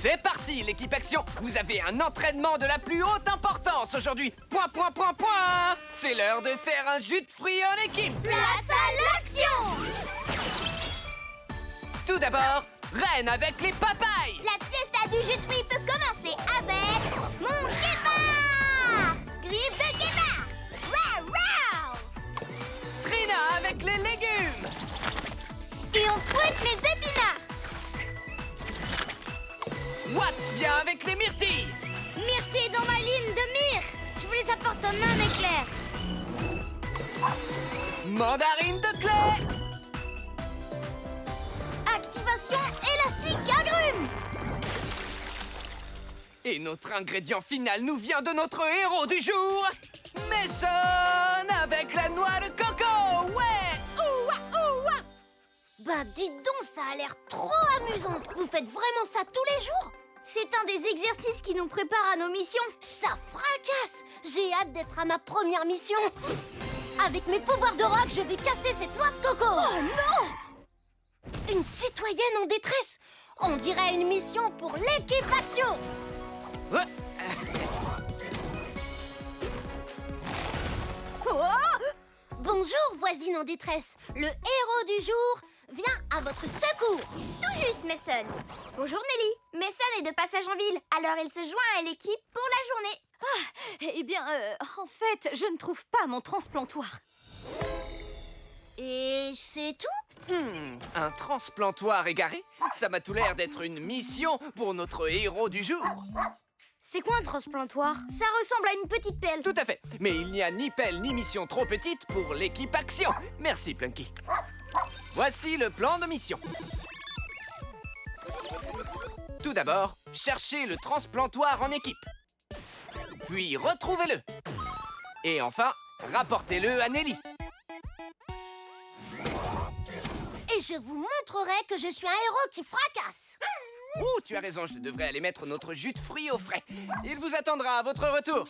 C'est parti, l'équipe Action. Vous avez un entraînement de la plus haute importance aujourd'hui. Point, point, point, point. C'est l'heure de faire un jus de fruits en équipe. Place à l'action! Tout d'abord, Reine avec les papayes. La fiesta du jus de fruits peut commencer avec mon guépard! Griffe de guépard! Wow, wow! Trina avec les légumes. Et on fouette les épinards! Watts vient avec les myrtilles. Myrtille dans ma ligne de myrrhe! Je vous les apporte en un éclair! Mandarine de clé. Activation élastique agrumes! Et notre ingrédient final nous vient de notre héros du jour, Mason avec la noix de coco. Ouais! Ouah, ouah. Ben dis donc, ça a l'air trop amusant! Vous faites vraiment ça tous les jours? C'est un des exercices qui nous prépare à nos missions. Ça fracasse! J'ai hâte d'être à ma première mission. Avec mes pouvoirs de rock, je vais casser cette noix de coco. Oh non! Une citoyenne en détresse! On dirait une mission pour l'équipe Action! Ouais. Oh! Bonjour, voisine en détresse. Le héros du jour vient à votre secours. Tout juste, Mason. Bonjour, Nelly. Mason est de passage en ville, alors il se joint à l'équipe pour la journée. Eh bien, en fait, je ne trouve pas mon transplantoire. Et c'est tout? Un transplantoire égaré? Ça m'a tout l'air d'être une mission pour notre héros du jour. C'est quoi un transplantoire? Ça ressemble à une petite pelle. Tout à fait. Mais il n'y a ni pelle ni mission trop petite pour l'équipe Action. Merci, Plunky. Voici le plan de mission. Tout d'abord, cherchez le transplantoire en équipe. Puis retrouvez-le. Et enfin, rapportez-le à Nelly. Et je vous montrerai que je suis un héros qui fracasse. Ouh, tu as raison, je devrais aller mettre notre jus de fruits au frais. Il vous attendra à votre retour.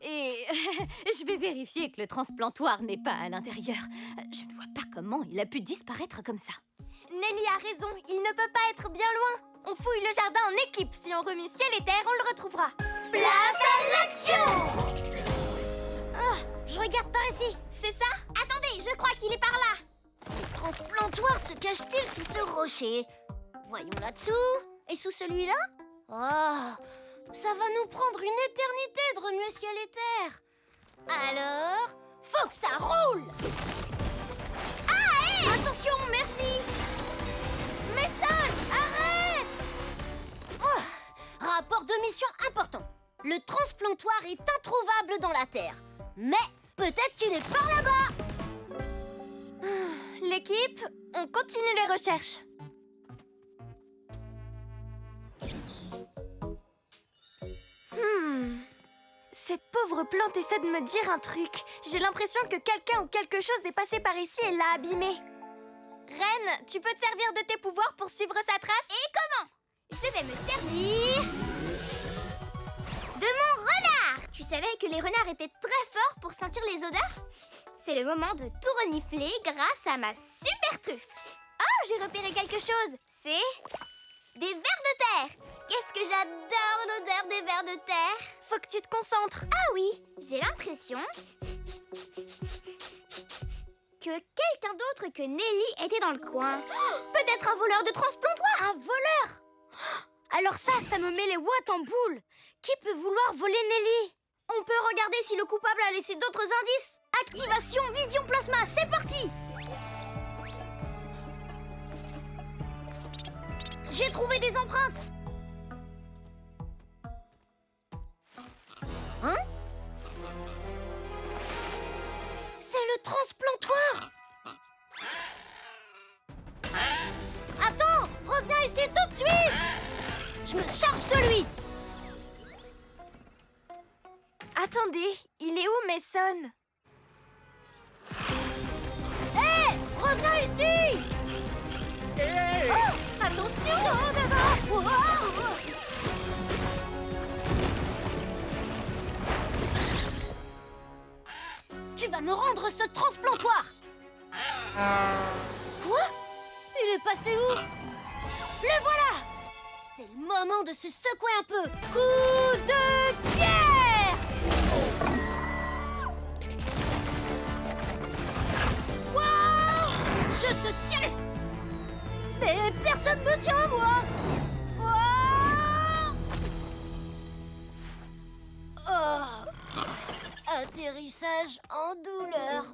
Et je vais vérifier que le transplantoire n'est pas à l'intérieur. Je ne vois pas comment il a pu disparaître comme ça. Nelly a raison, il ne peut pas être bien loin. On fouille le jardin en équipe. Si on remue ciel et terre, on le retrouvera. Place à l'action! Oh, je regarde par ici. C'est ça? Attendez, je crois qu'il est par là. Le transplantoire se cache-t-il sous ce rocher? Voyons là-dessous. Et sous celui-là? Oh, ça va nous prendre une éternité de remuer ciel et terre. Alors, faut que ça roule! Ah, hé! Attention, merci! Mason, arrête! Oh, rapport de mission important. Le transplantoire est introuvable dans la Terre. Mais peut-être qu'il est par là-bas! L'équipe, on continue les recherches. Cette pauvre plante essaie de me dire un truc. J'ai l'impression que quelqu'un ou quelque chose est passé par ici et l'a abîmée. Reine, tu peux te servir de tes pouvoirs pour suivre sa trace? Et comment? Je vais me servir de mon renard! Tu savais que les renards étaient très forts pour sentir les odeurs? C'est le moment de tout renifler grâce à ma super truffe. Oh, j'ai repéré quelque chose. C'est des vers de terre. Qu'est-ce que j'adore l'odeur des vers de terre. Faut que tu te concentres. Ah oui, j'ai l'impression que quelqu'un d'autre que Nelly était dans le coin. Peut-être un voleur de transplantoire. Un voleur? Alors ça me met les watts en boule. Qui peut vouloir voler Nelly? On peut regarder si le coupable a laissé d'autres indices. Activation vision plasma, c'est parti! J'ai trouvé des empreintes. Hein? C'est le transplantoire. Attends, reviens ici tout de suite. Je me charge de lui. Attendez, il est où Mason? Hé, reviens ici. Oh, attention, en avant. Tu vas me rendre ce transplantoire. Quoi? Il est passé où? Le voilà. C'est le moment de se secouer un peu. Coup de pierre! Wow! Je te tiens! Mais personne me tient, moi! Wow! Oh. Atterrissage en douleur.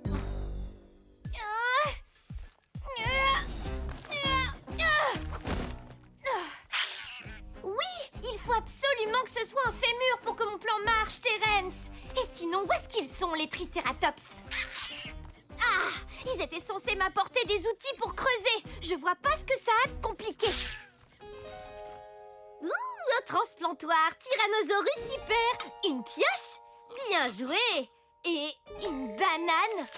Oui, il faut absolument que ce soit un fémur pour que mon plan marche, Terence. Et sinon, où est-ce qu'ils sont, les Triceratops? Ah, ils étaient censés m'apporter des outils pour creuser. Je vois pas ce que ça a de compliqué. Ouh, un transplantoire, Tyrannosaurus super, une pioche, bien joué, et une banane.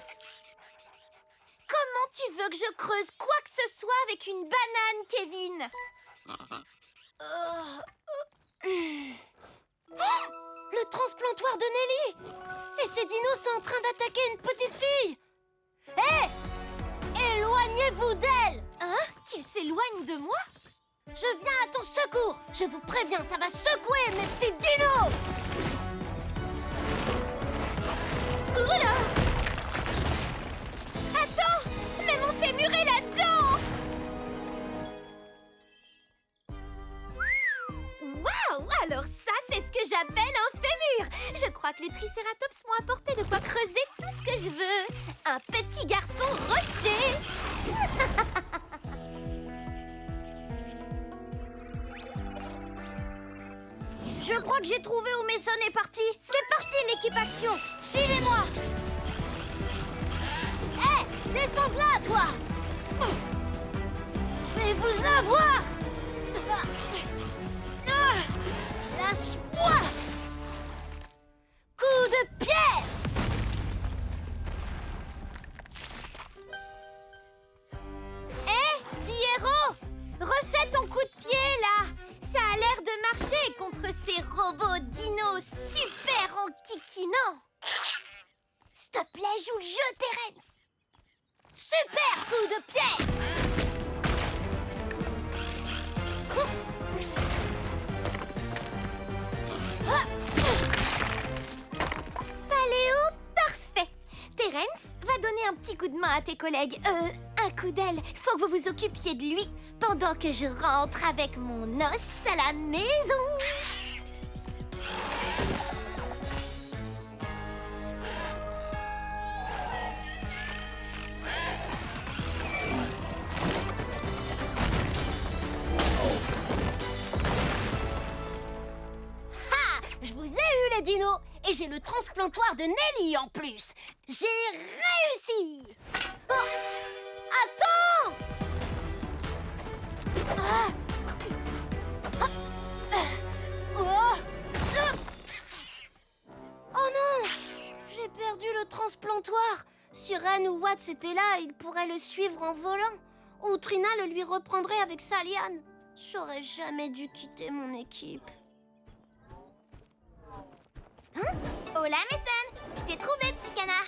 Comment tu veux que je creuse quoi que ce soit avec une banane, Kevin? Oh, le transplantoire de Nelly! Et ces dinos sont en train d'attaquer une petite fille! Hé! Éloignez-vous d'elle! Hein? Qu'ils s'éloignent de moi? Je viens à ton secours! Je vous préviens, ça va secouer mes petits dinos! Oula! Attends! Mais mon fémur est là-dedans! Waouh! Alors ça, c'est ce que j'appelle un fémur! Je crois que les Triceratops m'ont apporté de quoi creuser tout ce que je veux! Un petit garçon rocher! Je crois que j'ai trouvé où Mason est parti! C'est parti, l'équipe action! Suivez-moi! Hé! Descends de là, toi! Fais-vous avoir! Lâche-moi! Coup de pierre! Hé, petit héros! Refais ton coup de pied, là! Ça a l'air de marcher contre ces robots dinos super enquiquinants! S'il te plaît, joue le jeu, Terence! Super coup de pierre! Paléo, parfait! Terence va donner un petit coup de main à tes collègues. Un coup d'aile. Faut que vous vous occupiez de lui pendant que je rentre avec mon os à la maison. Je vous ai eu, les dinos! Et j'ai le transplantoire de Nelly en plus! J'ai réussi! Oh, attends! Ah. Oh. Oh non! J'ai perdu le transplantoire! Si Ren ou Watts était là, il pourrait le suivre en volant. Ou Trina le lui reprendrait avec sa liane. J'aurais jamais dû quitter mon équipe. Hein? Hola, Mason! Je t'ai trouvé, petit canard!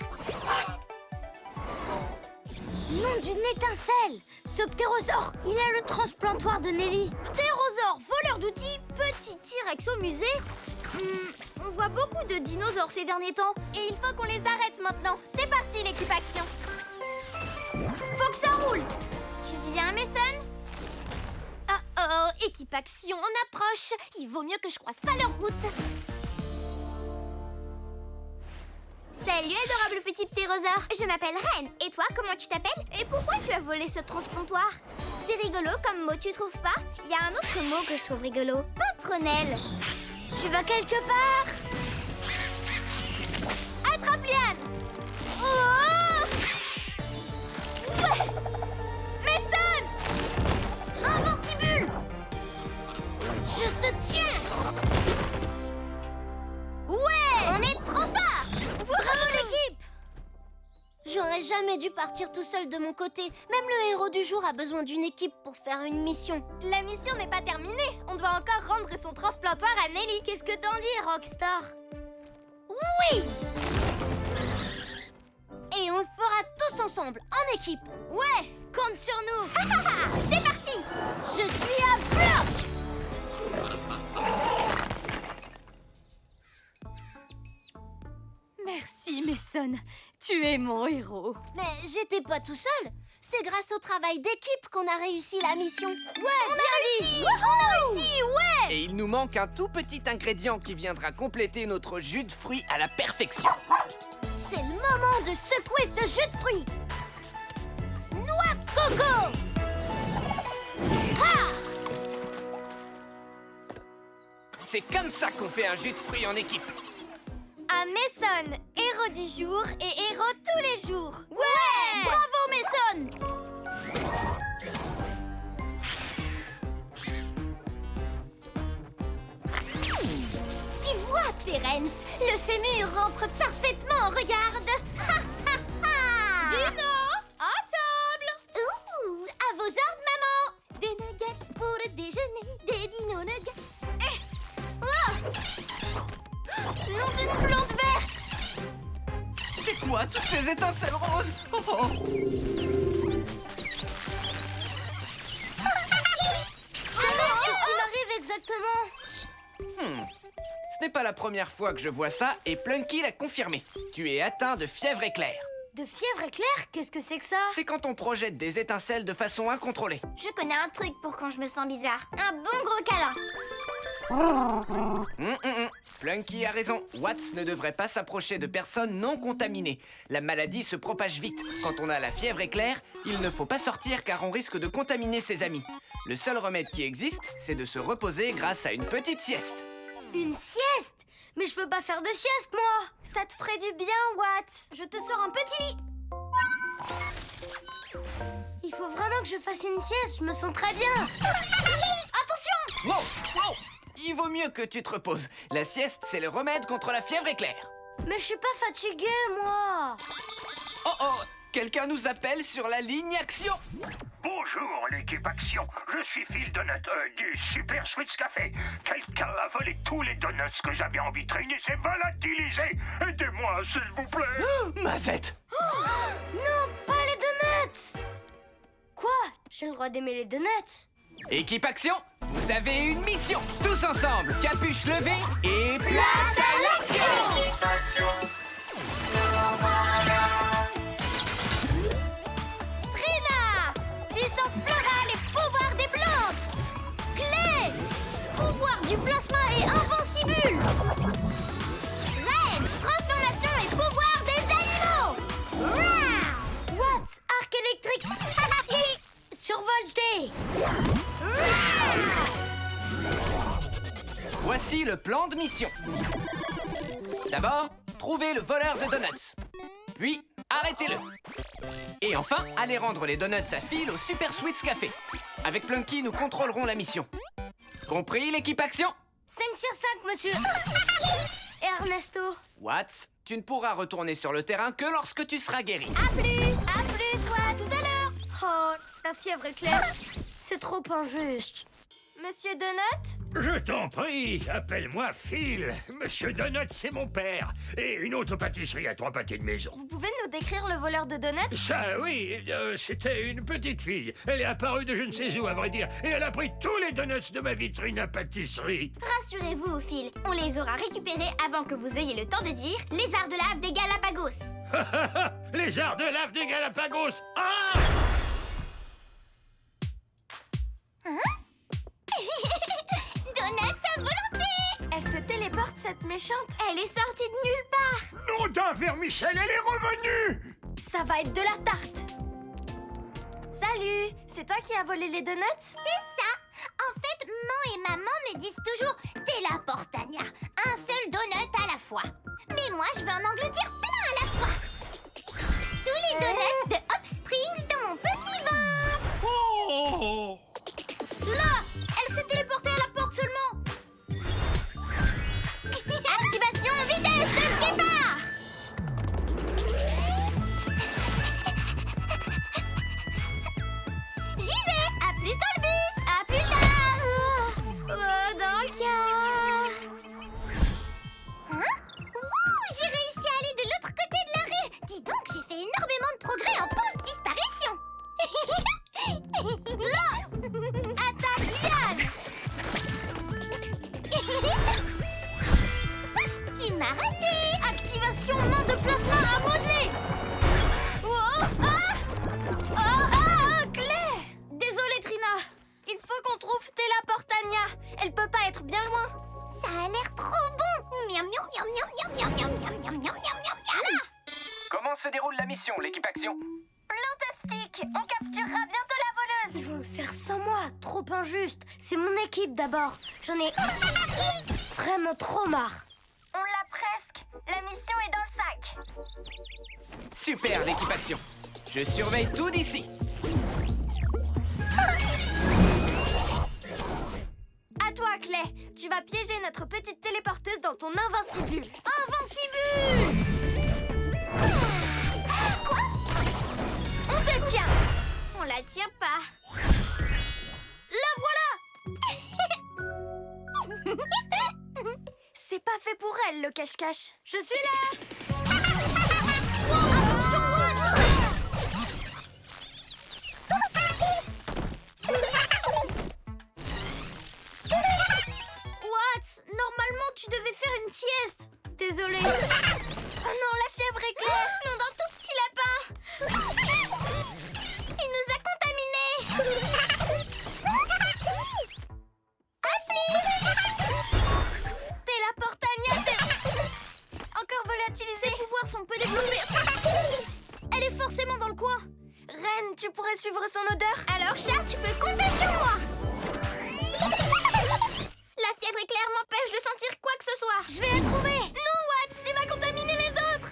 Nom d'une étincelle! Ce ptérosaure, il a le transplantoire de Nelly. Ptérosaure, voleur d'outils, petit T-Rex au musée. On voit beaucoup de dinosaures ces derniers temps. Et il faut qu'on les arrête maintenant. C'est parti, l'équipe action. Faut que ça roule! Tu viens, Mason? Oh, équipe action, on approche. Il vaut mieux que je croise pas leur route. Salut, adorable petit ptérosaure. Je m'appelle Ren. Et toi, comment tu t'appelles? Et pourquoi tu as volé ce transplantoire? C'est rigolo comme mot, tu trouves pas? Il y a un autre mot que je trouve rigolo. Paprenelle. Tu vas quelque part? Attrape Liane! Oh! Ouais! Mason! Invincible! Je te tiens! Ouais! On est trop fort! Bravo l'équipe! J'aurais jamais dû partir tout seul de mon côté. Même le héros du jour a besoin d'une équipe pour faire une mission. La mission n'est pas terminée. On doit encore rendre son transplantoire à Nelly. Qu'est-ce que t'en dis, Rockstar? Oui! Et on le fera tous ensemble, en équipe. Ouais, compte sur nous. C'est parti! Je suis à bloc! Mason. Tu es mon héros. Mais j'étais pas tout seul. C'est grâce au travail d'équipe qu'on a réussi la mission. Ouais, on a réussi. Ouais. Et il nous manque un tout petit ingrédient qui viendra compléter notre jus de fruits à la perfection. C'est le moment de secouer ce jus de fruits. Noix de coco. C'est comme ça qu'on fait un jus de fruits en équipe. À Mason, héros du jour et héros tous les jours. Ouais. Bravo, Mason. Tu vois, Terence, le fémur rentre parfaitement, regarde. Dino, à table. Ouh, à vos ordres, maman. Des nuggets pour le déjeuner, des dino nuggets. Nom d'une plante verte. C'est quoi toutes ces étincelles roses? Oh, oh. Qu'est-ce qui m'arrive exactement? Ce n'est pas la première fois que je vois ça et Plunky l'a confirmé. Tu es atteint de fièvre éclair. De fièvre éclair? Qu'est-ce que c'est que ça? C'est quand on projette des étincelles de façon incontrôlée. Je connais un truc pour quand je me sens bizarre. Un bon gros câlin. Plunky a raison. Watts ne devrait pas s'approcher de personnes non contaminées. La maladie se propage vite. Quand on a la fièvre éclair, il ne faut pas sortir car on risque de contaminer ses amis. Le seul remède qui existe, c'est de se reposer grâce à une petite sieste. Une sieste? Mais je veux pas faire de sieste, moi. Ça te ferait du bien, Watts. Je te sors un petit lit. Il faut vraiment que je fasse une sieste, je me sens très bien. Attention! Wow, wow. Il vaut mieux que tu te reposes. La sieste, c'est le remède contre la fièvre éclair. Mais je suis pas fatiguée, moi. Oh oh, quelqu'un nous appelle sur la ligne Action. Bonjour l'équipe Action, je suis Phil Donut du Super Sweets Café. Quelqu'un a volé tous les donuts que j'avais en vitrine et s'est volatilisé. Aidez-moi s'il vous plaît. Mazette. Non, pas les donuts. Quoi? J'ai le droit d'aimer les donuts. Équipe Action, vous avez une mission. Tous ensemble, capuche levée et Place à l'action! Trina, puissance florale et pouvoir des plantes. Clé! Pouvoir du plasma et invincible! Reine! Transformation et pouvoir des animaux! Rah! Watts, arc électrique. Survolté. voici le plan de mission. D'abord, trouvez le voleur de donuts. Puis, arrêtez-le. Et enfin, allez rendre les donuts à Phil au Super Sweets Café. Avec Plunky, nous contrôlerons la mission. Compris, l'équipe Action? 5 sur 5, monsieur. Et Ernesto? Watts, tu ne pourras retourner sur le terrain que lorsque tu seras guéri. À plus, ouais, à tout à l'heure. Oh, la fièvre éclair. C'est trop injuste. Monsieur Donut? Je t'en prie, appelle-moi Phil. Monsieur Donut, c'est mon père. Et une autre pâtisserie à 3 pâtés de maison. Vous pouvez nous décrire le voleur de donuts? Ça, oui, c'était une petite fille. Elle est apparue de je ne sais où, à vrai dire. Et elle a pris tous les donuts de ma vitrine à pâtisserie. Rassurez-vous, Phil, on les aura récupérés avant que vous ayez le temps de dire les arts de lave des Galapagos. Les arts de lave des Galapagos. Ah! Donuts à volonté! Elle se téléporte, cette méchante. Elle est sortie de nulle part. Nom d'un vermicelle, elle est revenue! Ça va être de la tarte. Salut, c'est toi qui as volé les donuts? C'est ça. En fait, maman et maman me disent toujours téléporte, Tania. Un seul donut à la fois. Mais moi, je veux en engloutir plein à la fois. Tous les donuts de Hop Springs dans mon petit ventre. Oh! Là, elle s'est téléportée à la porte seulement. Activation vitesse de départ. J'y vais. À plus dans le bus. À plus tard. Dans le car. Hein? Ouh, j'ai réussi à aller de l'autre côté de la rue. Dis donc, j'ai fait énormément de progrès en pauvre disparition. Là, Attaque Liane! tu m'as raté. Activation main de plasma à Sabrina. Il faut qu'on trouve Télaportania. Elle peut pas être bien loin. Ça a l'air trop bon. Miam, miam, miam, miam, miam, miam, miam, miam, miam, miam, miam, miam. Comment se déroule la mission, l'équipe Action? Plantastique. On capturera bientôt la voleuse. Ils vont le faire sans moi. Trop injuste. C'est mon équipe d'abord. J'en ai vraiment trop marre. On l'a presque. La mission est dans le sac. Super, l'équipe Action. Je surveille tout d'ici. À toi, Clay. Tu vas piéger notre petite téléporteuse dans ton invincibule. Invincibule! Quoi? On te tient. On la tient pas. La voilà. C'est pas fait pour elle, le cache-cache. Je suis là. Attention, Watts! Watts, normalement tu devais faire une sieste. Désolée. Oh non, la fièvre éclair. Non, d'un tout petit lapin. Il nous a contaminés. Télaportania, c'est encore volatilisé. Ses pouvoirs sont peu développés. Elle est forcément dans le coin. Reine, tu pourrais suivre son odeur? Alors, chat, tu peux compter sur moi. La fièvre éclair m'empêche de sentir quoi que ce soit. Je vais la trouver. Non, Watts, tu vas contaminer les autres.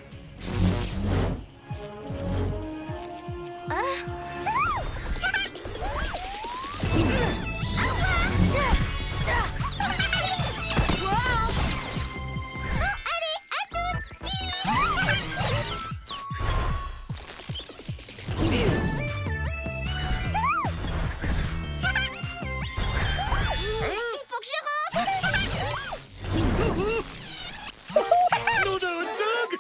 Il faut que je rentre. Nom de hot dog!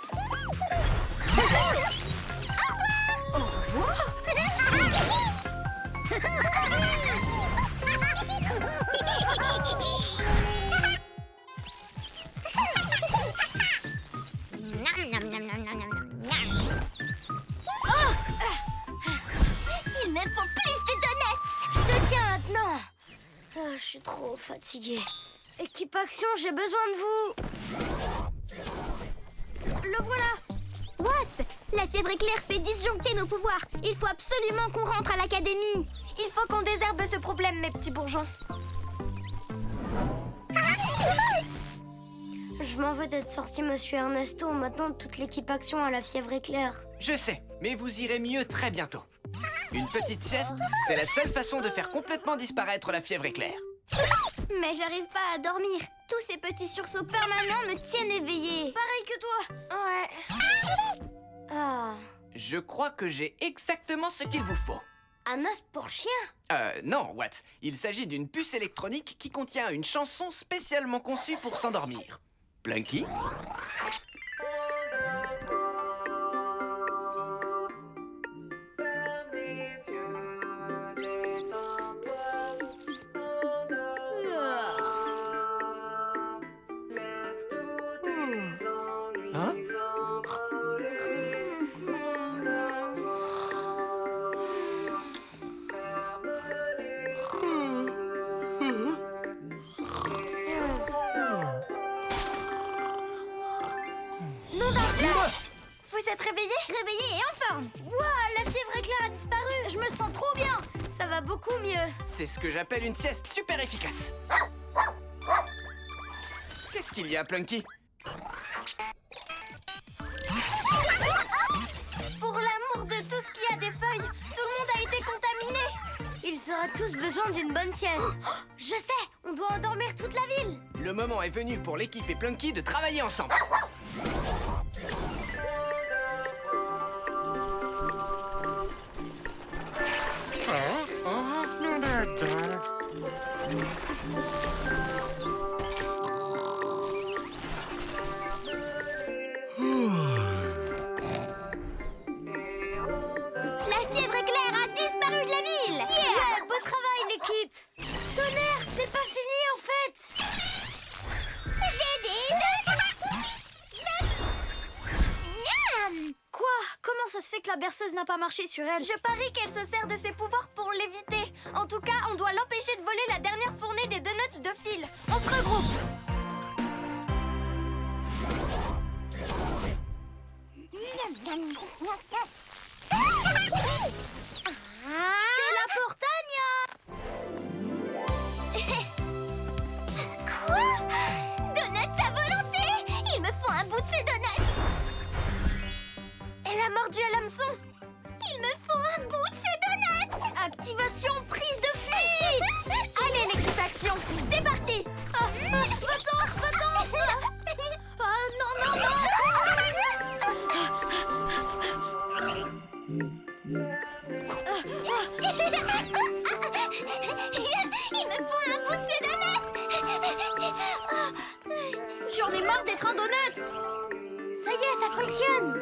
Il me faut plus de donuts. Je te tiens maintenant. Je suis trop fatiguée. Équipe Action, j'ai besoin de vous. Le voilà. Watts, la fièvre éclair fait disjoncter nos pouvoirs. Il faut absolument qu'on rentre à l'académie. Il faut qu'on désherbe ce problème, mes petits bourgeons. Je m'en veux d'être sorti, monsieur Ernesto. Maintenant, toute l'équipe Action a la fièvre éclair. Je sais, mais vous irez mieux très bientôt. Une petite sieste, c'est la seule façon de faire complètement disparaître la fièvre éclair. Mais j'arrive pas à dormir. Tous ces petits sursauts permanents me tiennent éveillée. Pareil que toi. Ouais. Ah, Je crois que j'ai exactement ce qu'il vous faut. un os pour chien. Non, Watts. Il s'agit d'une puce électronique qui contient une chanson spécialement conçue pour s'endormir. Plunky? Hein? Nom d'un flash. Vous êtes réveillés? Réveillée et en forme. Waouh, la fièvre éclair a disparu. Je me sens trop bien. Ça va beaucoup mieux. C'est ce que j'appelle une sieste super efficace. Qu'est-ce qu'il y a, Plunky? Pour l'amour de tout ce qui a des feuilles, tout le monde a été contaminé. Ils auraient tous besoin d'une bonne sieste. Oh, je sais, on doit endormir toute la ville. Le moment est venu pour l'équipe et Plunky de travailler ensemble. La fièvre éclair a disparu de la ville. Yeah, beau travail, l'équipe. Tonnerre, c'est pas fini en fait. J'ai des donuts. Miam. Quoi? Comment Comment ça se fait que la berceuse n'a pas marché sur elle? Je parie qu'elle se sert de ses pouvoirs pour l'éviter. En tout cas, on doit l'empêcher de voler la dernière fournée des donuts de Phil. On se regroupe. C'est la Portania! Quoi? Donuts à volonté! Il me faut un bout de ces donuts! Elle a mordu à l'hameçon. Il me faut un bout de ces donuts! Activation prise de fuite! Allez, l'équipe action, c'est parti. Va-t'en! Non! Il me faut un bout de ces donuts! J'en ai marre d'être un donut! Ça y est, ça fonctionne.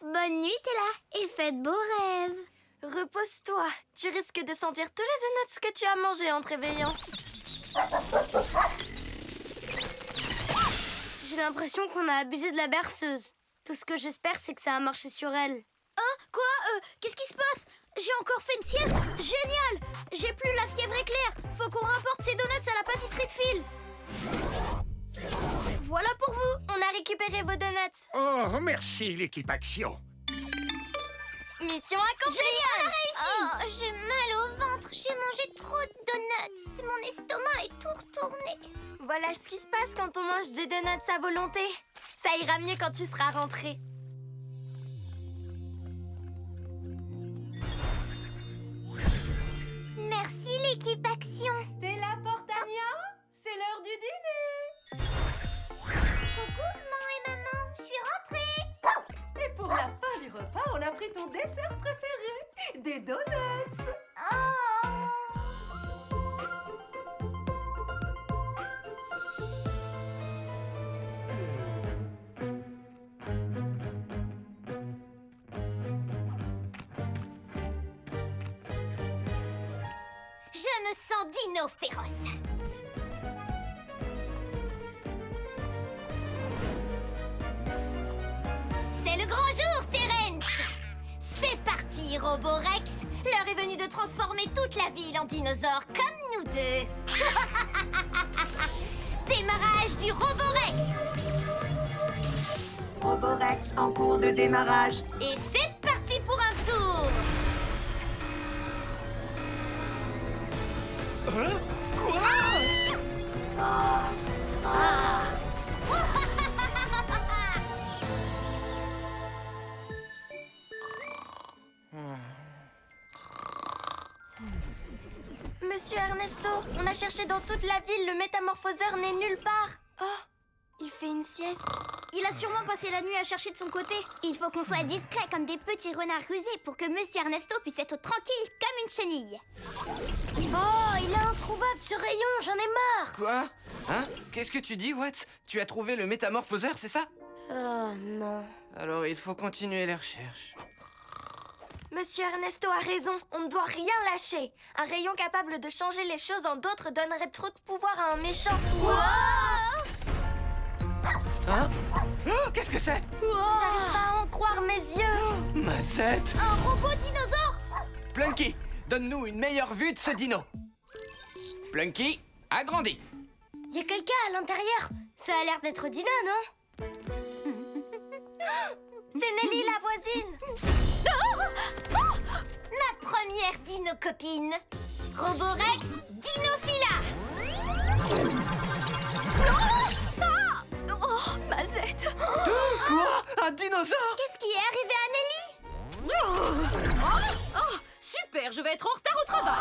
Bonne nuit, Tella, et faites beaux rêves! Repose-toi. Tu risques de sentir tous les donuts que tu as mangés en te réveillant. J'ai l'impression qu'on a abusé de la berceuse. Tout ce que j'espère, c'est que ça a marché sur elle. Hein? Quoi? Qu'est-ce qui se passe? J'ai encore fait une sieste? Génial! J'ai plus la fièvre éclair. Faut qu'on rapporte ces donuts à la pâtisserie de Phil. Voilà pour vous. On a récupéré vos donuts. Oh, merci, l'équipe Action. Mission accomplie. Génial! Oh, j'ai mal au ventre. J'ai mangé trop de donuts. Mon estomac est tout retourné. Voilà ce qui se passe quand on mange des donuts à volonté. Ça ira mieux quand tu seras rentré. Merci, l'équipe Action. T'es là, Portania? C'est l'heure du dîner. Coucou, maman et maman. Je suis rentrée. Et pour la fin du repas, on a pris ton dessert préféré, des donuts. Oh. Je me sens dino féroce. C'est le grand jour, Terence. C'est parti, Roborex. L'heure est venue de transformer toute la ville en dinosaure comme nous deux. Démarrage du Roborex. Roborex en cours de démarrage. Et c'est parti pour un tour. Monsieur Ernesto, on a cherché dans toute la ville, le métamorphoseur n'est nulle part. Oh, il fait une sieste. Il a sûrement passé la nuit à chercher de son côté. Il faut qu'on soit discret comme des petits renards rusés pour que Monsieur Ernesto puisse être tranquille comme une chenille. Oh, il est introuvable ce rayon, j'en ai marre. Quoi? Hein? Qu'est-ce que tu dis, Watts? Tu as trouvé le métamorphoseur, c'est ça? Oh non. Alors il faut continuer les recherches. Monsieur Ernesto a raison, on ne doit rien lâcher. Un rayon capable de changer les choses en d'autres donnerait trop de pouvoir à un méchant. Hein? Oh, qu'est-ce que c'est? J'arrive pas à en croire mes yeux. Mazette! Un robot dinosaure? Plunky, donne-nous une meilleure vue de ce dino. Plunky, agrandis. Y a quelqu'un à l'intérieur. Ça a l'air d'être Dina, non? C'est Nelly la voisine. Ma première dino-copine. Roborex Dinophila. Oh, Mazette. Quoi? Un dinosaure? Qu'est-ce qui est arrivé à Nelly? Super, je vais être en retard au travail.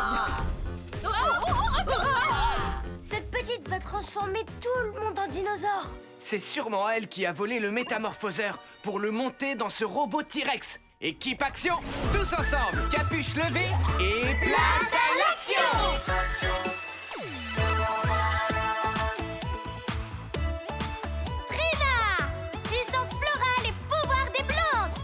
Cette petite va transformer tout le monde en dinosaure. C'est sûrement elle qui a volé le métamorphoseur pour le monter dans ce robot T-Rex. Équipe action, tous ensemble, capuche levée et place à l'action! Trina, puissance florale et pouvoir des plantes.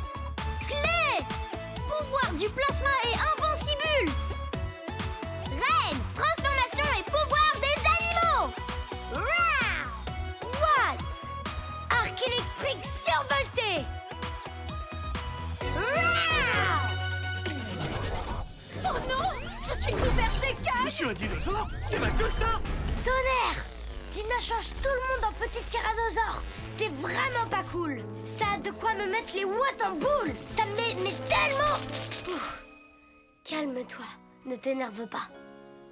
Un dinosaure? C'est mal que ça! Tonnerre! Dina change tout le monde en petit tyrannosaure. C'est vraiment pas cool. Ça a de quoi me mettre les watts en boule. Ça me met mais tellement... Ouf. Calme-toi, ne t'énerve pas.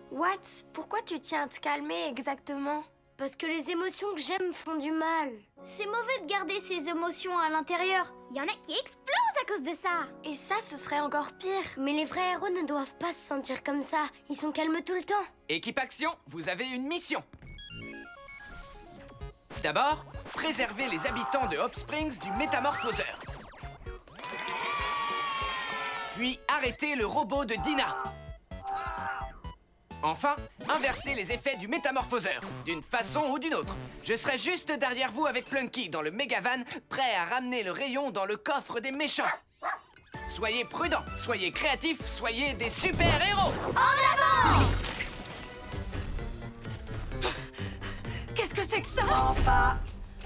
Watts, pourquoi tu tiens à te calmer exactement? Parce que les émotions que j'aime font du mal. C'est mauvais de garder ses émotions à l'intérieur. Il y en a qui explosent à cause de ça. Et ça, ce serait encore pire. Mais les vrais héros ne doivent pas se sentir comme ça. Ils sont calmes tout le temps. Équipe Action, vous avez une mission. D'abord, préservez les habitants de Hope Springs du métamorphoseur. Puis arrêtez le robot de Dina. Enfin, inversez les effets du métamorphoseur, d'une façon ou d'une autre. Je serai juste derrière vous avec Plunky dans le mégavan, prêt à ramener le rayon dans le coffre des méchants. Soyez prudents, soyez créatifs, soyez des super-héros. Qu'est-ce que c'est que ça? Enfin,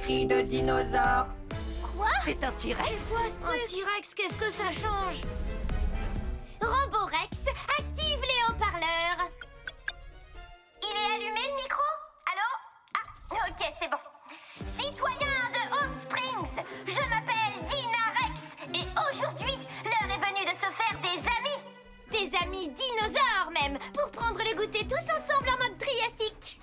cri de dinosaure. C'est un T-Rex? Quoi ce truc? Un T-Rex, qu'est-ce que ça change? Roborex, active les haut-parleurs. Il est allumé le micro? Allô? Ah, ok, c'est bon. Citoyens de Hope Springs, je m'appelle Dina Rex et aujourd'hui, l'heure est venue de se faire des amis. Des amis dinosaures même, pour prendre le goûter tous ensemble en mode triassique.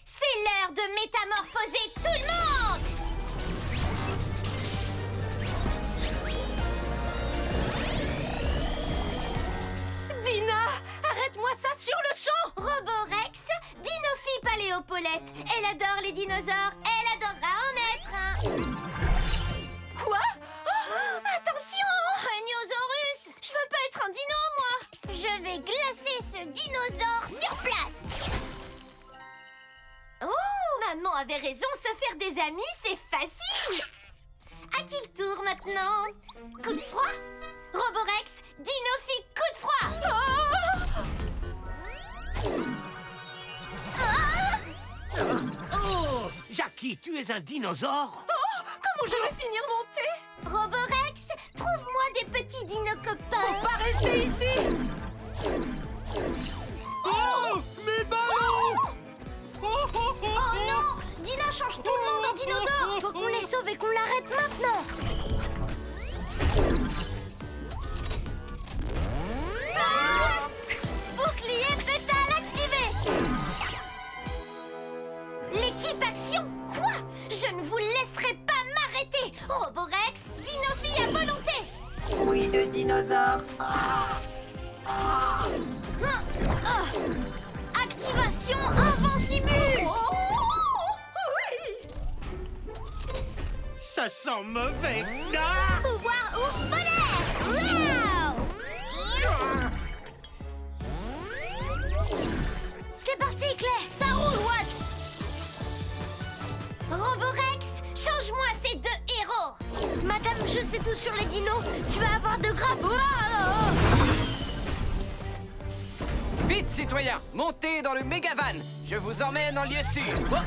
C'est l'heure de métamorphoser tout le monde! Dina, arrête-moi ça sur le champ! Roborex, Dinophie Paléopolette. Elle adore les dinosaures, elle adorera en être un. Quoi? Attention! Rhinosaurus! Je veux pas être un dino, moi! Je vais glacer ce dinosaure sur place. Oh! Maman avait raison, se faire des amis, c'est facile! À qui le tour maintenant? Coup de froid? Roborex, Dinophie, coup de froid! Oh! Jackie, tu es un dinosaure? Comment je vais finir mon thé? Roborex, trouve-moi des petits dino-copains! Faut pas rester ici! Oh! Mes ballons! Oh non! Dina change tout le monde en dinosaure. Faut qu'on les sauve et qu'on l'arrête maintenant. Bouclier pétale activé! L'équipe Action, quoi? Je ne vous laisserai pas m'arrêter! Roborex, Dinophie à volonté! Bruit de dinosaure. Activation invincible. Oui! Ça sent mauvais! Ah! Pouvoir ours polaire. Wow! C'est parti, Clay. Ça roule, Watts. Roborex, change-moi ces deux héros! Madame, je sais tout sur les dinos. Tu vas avoir de graves... Vite, citoyens, montez dans le mégavan. Je vous emmène en lieu sûr. Oh.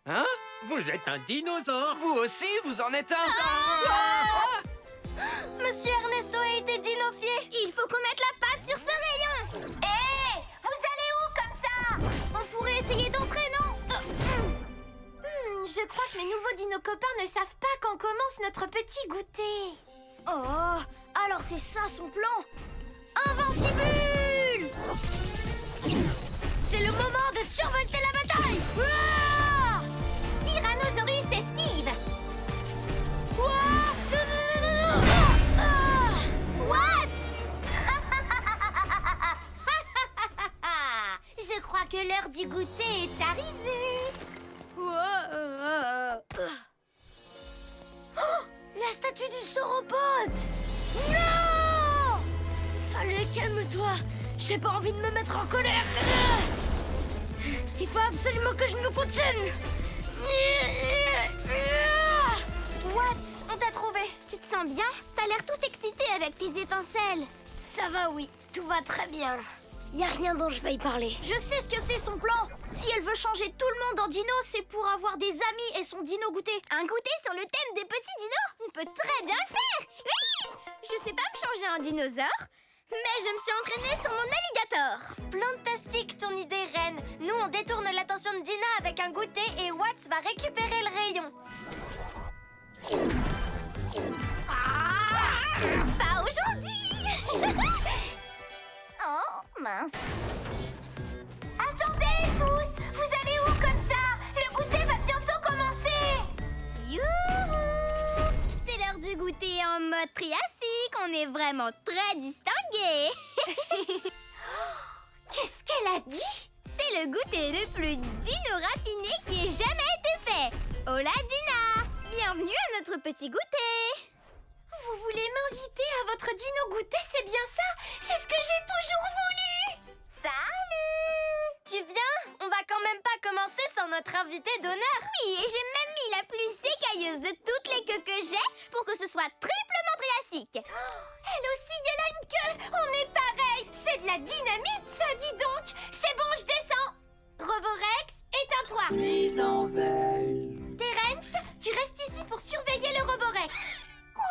Hein? Vous êtes un dinosaure! Vous aussi, vous en êtes un? Ah! Monsieur Ernesto a été dinofié. Il faut qu'on mette la patte sur ce rayon. Hé! Vous allez où comme ça? On pourrait essayer d'entrer, non? Je crois que mes nouveaux dino-copains ne savent pas quand commence notre petit goûter. Oh, alors c'est ça son plan. Invincible. C'est le moment de survolter la bataille. Ouah! Tyrannosaurus esquive! Ouah! What? Je crois que l'heure du goûter est arrivée. Oh, la statue du sauropode. Non! Allez, calme-toi. J'ai pas envie de me mettre en colère. Il faut absolument que je me contienne. Watts, on t'a trouvé. Tu te sens bien? T'as l'air tout excité avec tes étincelles. Ça va, oui. Tout va très bien. Y a rien dont je vais y parler. Je sais ce que c'est son plan. Si elle veut changer tout le monde en dino, c'est pour avoir des amis et son dino goûter. Un goûter sur le thème des petits dinos? On peut très bien le faire. Oui! Je sais pas me changer en dinosaure, Mais je me suis entraînée sur mon alligator. Plantastique ton idée, Reine. Nous, on détourne l'attention de Dina avec un goûter et Watts va récupérer le rayon. Pas aujourd'hui. Oh, mince. Attendez, tous! Vous allez où comme ça? Le goûter va bientôt commencer! Youhou! C'est l'heure du goûter en mode triassique. On est vraiment très distingués. Qu'est-ce qu'elle a dit? C'est le goûter le plus dino raffiné qui ait jamais été fait. Hola Dina! Bienvenue à notre petit goûter. Vous voulez m'inviter à votre dino goûter, c'est bien ça? C'est ce que j'ai toujours voulu. Salut! Tu viens? On va quand même pas commencer sans notre invité d'honneur. Oui, et j'ai même mis la plus écailleuse de toutes les queues que j'ai pour que ce soit triplement triassique. Elle aussi, elle a une queue. On est pareil. C'est de la dynamite, ça, dis donc. C'est bon, je descends. Roborex, éteins-toi. Mise en veille. Terence, tu restes ici pour surveiller le Roborex. Wow,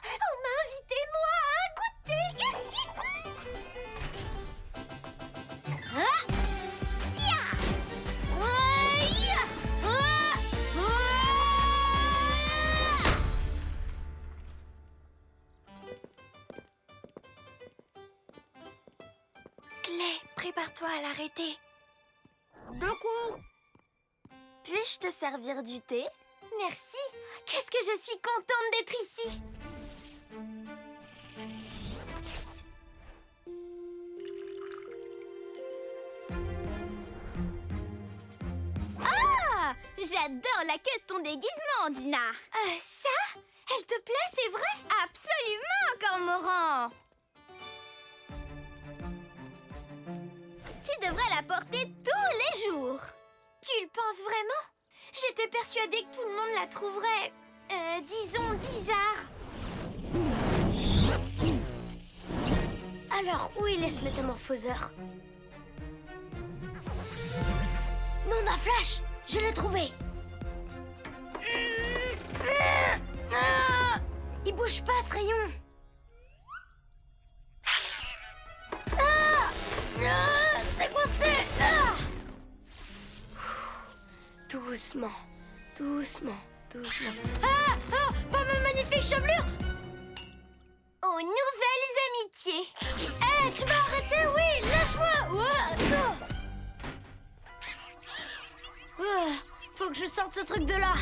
on m'a invité, moi, à un goûter. Ah, ya. Ouais, ya. Ah, ah. Clé, prépare-toi à l'arrêter. Beaucoup. Puis-je te servir du thé? Merci. Qu'est-ce que je suis contente d'être ici. Ah! J'adore la queue de ton déguisement, Dina. Ça? Elle te plaît, c'est vrai? Absolument, Cormoran. Tu devrais la porter tous les jours. Tu le penses vraiment? J'étais persuadée que tout le monde la trouverait, disons, bizarre. Alors, où il est ce métamorphoseur? Nom d'un flash! Je l'ai trouvé! Il bouge pas, ce rayon! C'est coincé! Doucement, doucement, doucement. Pas ma magnifique chevelure! Aux nouvelles amitiés. Tu m'as arrêté, oui! Lâche-moi! Faut que je sorte ce truc de là!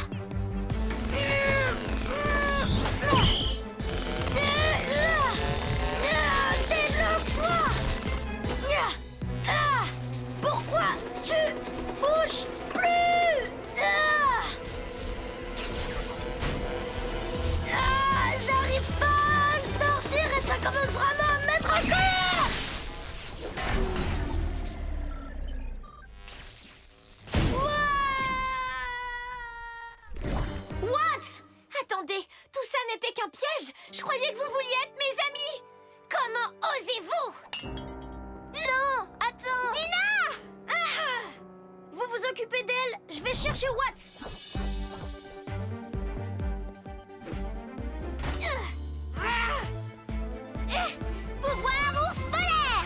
Pourquoi tu bouges plus? J'arrive pas à le sortir et ça commence vraiment à me mettre en colère! What? Attendez, tout ça n'était qu'un piège. Je croyais que vous vouliez être mes amis. Comment osez-vous? Non! Attends! Dina! Vous vous occupez d'elle, je vais chercher Watts! Pouvoir ours polaire!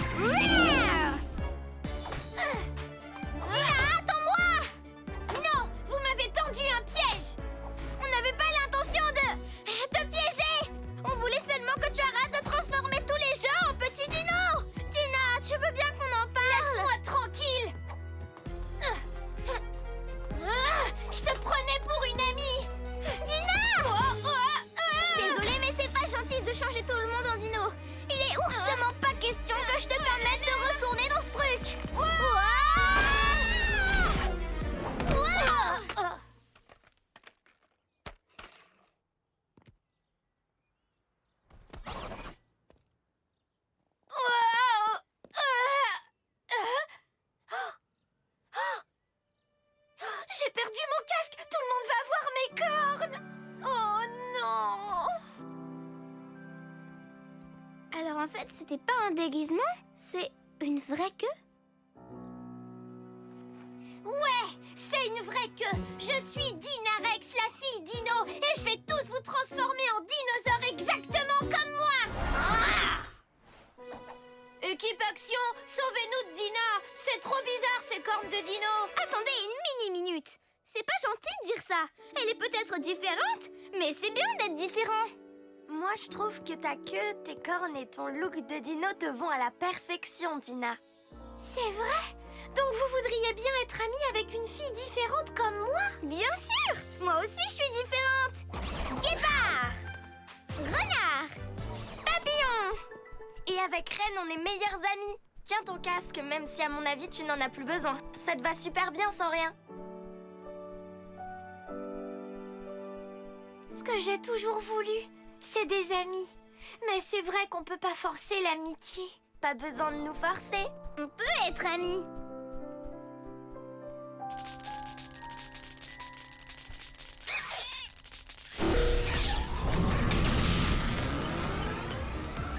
Dina, attends-moi! Non, vous m'avez tendu un piège. On n'avait pas l'intention de te piéger! On voulait seulement que tu arrêtes de transformer tous les gens en petits dinos! Dina, tu veux bien qu'on en parle? Laisse-moi tranquille. Je te prenais pour une amie. Dina! Désolée, mais c'est pas gentil de changer tout le monde en dino. Il est oursement pas question que je te permette de retourner dans ce truc. J'ai perdu mon casque. Tout le monde va voir mes cornes. Oh non. Alors en fait, c'était pas un déguisement, c'est une vraie queue? Ouais, c'est une vraie queue. Je suis Dinarex, la fille Dino, et je vais tous vous transformer en dinosaures exactement comme moi. Équipe Action, sauvez-nous de Dina! C'est trop bizarre ces cornes de dino! Attendez une mini-minute. C'est pas gentil de dire ça. Elle est peut-être différente, mais c'est bien d'être différent. Moi, je trouve que ta queue, tes cornes et ton look de dino te vont à la perfection, Dina. C'est vrai? Donc vous voudriez bien être amie avec une fille différente comme moi? Bien sûr. Moi aussi, je suis différente. Guépard, renard, papillon. Et avec Reine, on est meilleures amies. Tiens ton casque, même si à mon avis, tu n'en as plus besoin. Ça te va super bien sans rien. Ce que j'ai toujours voulu, c'est des amis. Mais c'est vrai qu'on peut pas forcer l'amitié. Pas besoin de nous forcer. On peut être amis.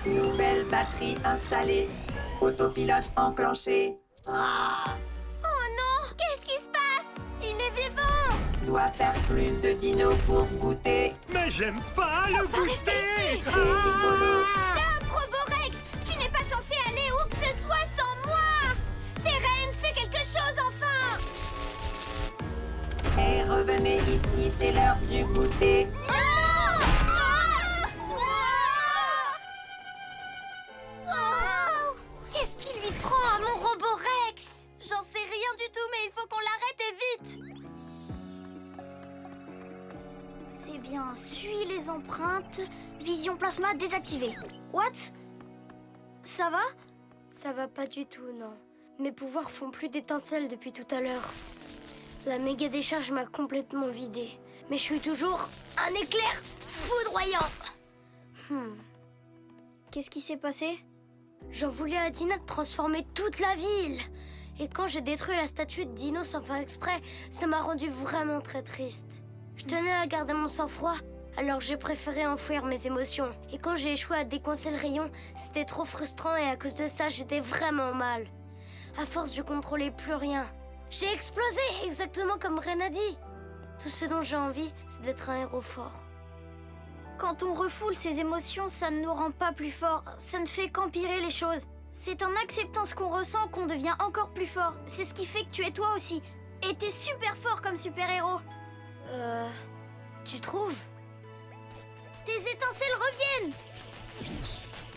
Nouvelle batterie installée. Autopilote enclenché. Oh non! Qu'est-ce qui se passe? Il est vivant! Doit faire plus de dinos pour goûter. Mais j'aime pas le goûter. C'est rigolo. Stop, Roborex! Tu n'es pas censé aller où que ce soit sans moi! Terence, fais quelque chose enfin! Et revenez ici, c'est l'heure du goûter. Qu'est-ce qui lui prend à mon Roborex? J'en sais rien du tout, mais il faut qu'on l'arrête et vite! C'est bien, suis les empreintes. Vision plasma désactivée. What? Ça va? Ça va pas du tout, non. Mes pouvoirs font plus d'étincelles depuis tout à l'heure. La méga décharge m'a complètement vidé. Mais je suis toujours un éclair foudroyant. Qu'est-ce qui s'est passé? J'en voulais à Dina de transformer toute la ville. Et quand j'ai détruit la statue de Dino sans faire exprès, ça m'a rendu vraiment très triste. Je tenais à garder mon sang-froid, alors j'ai préféré enfouir mes émotions. Et quand j'ai échoué à décoincer le rayon, c'était trop frustrant et à cause de ça, j'étais vraiment mal. À force, je contrôlais plus rien. J'ai explosé, exactement comme Ren a dit. Tout ce dont j'ai envie, c'est d'être un héros fort. Quand on refoule ses émotions, ça ne nous rend pas plus forts. Ça ne fait qu'empirer les choses. C'est en acceptant ce qu'on ressent qu'on devient encore plus fort. C'est ce qui fait que tu es toi aussi. Et t'es super fort comme super-héros. Tu trouves? Tes étincelles reviennent.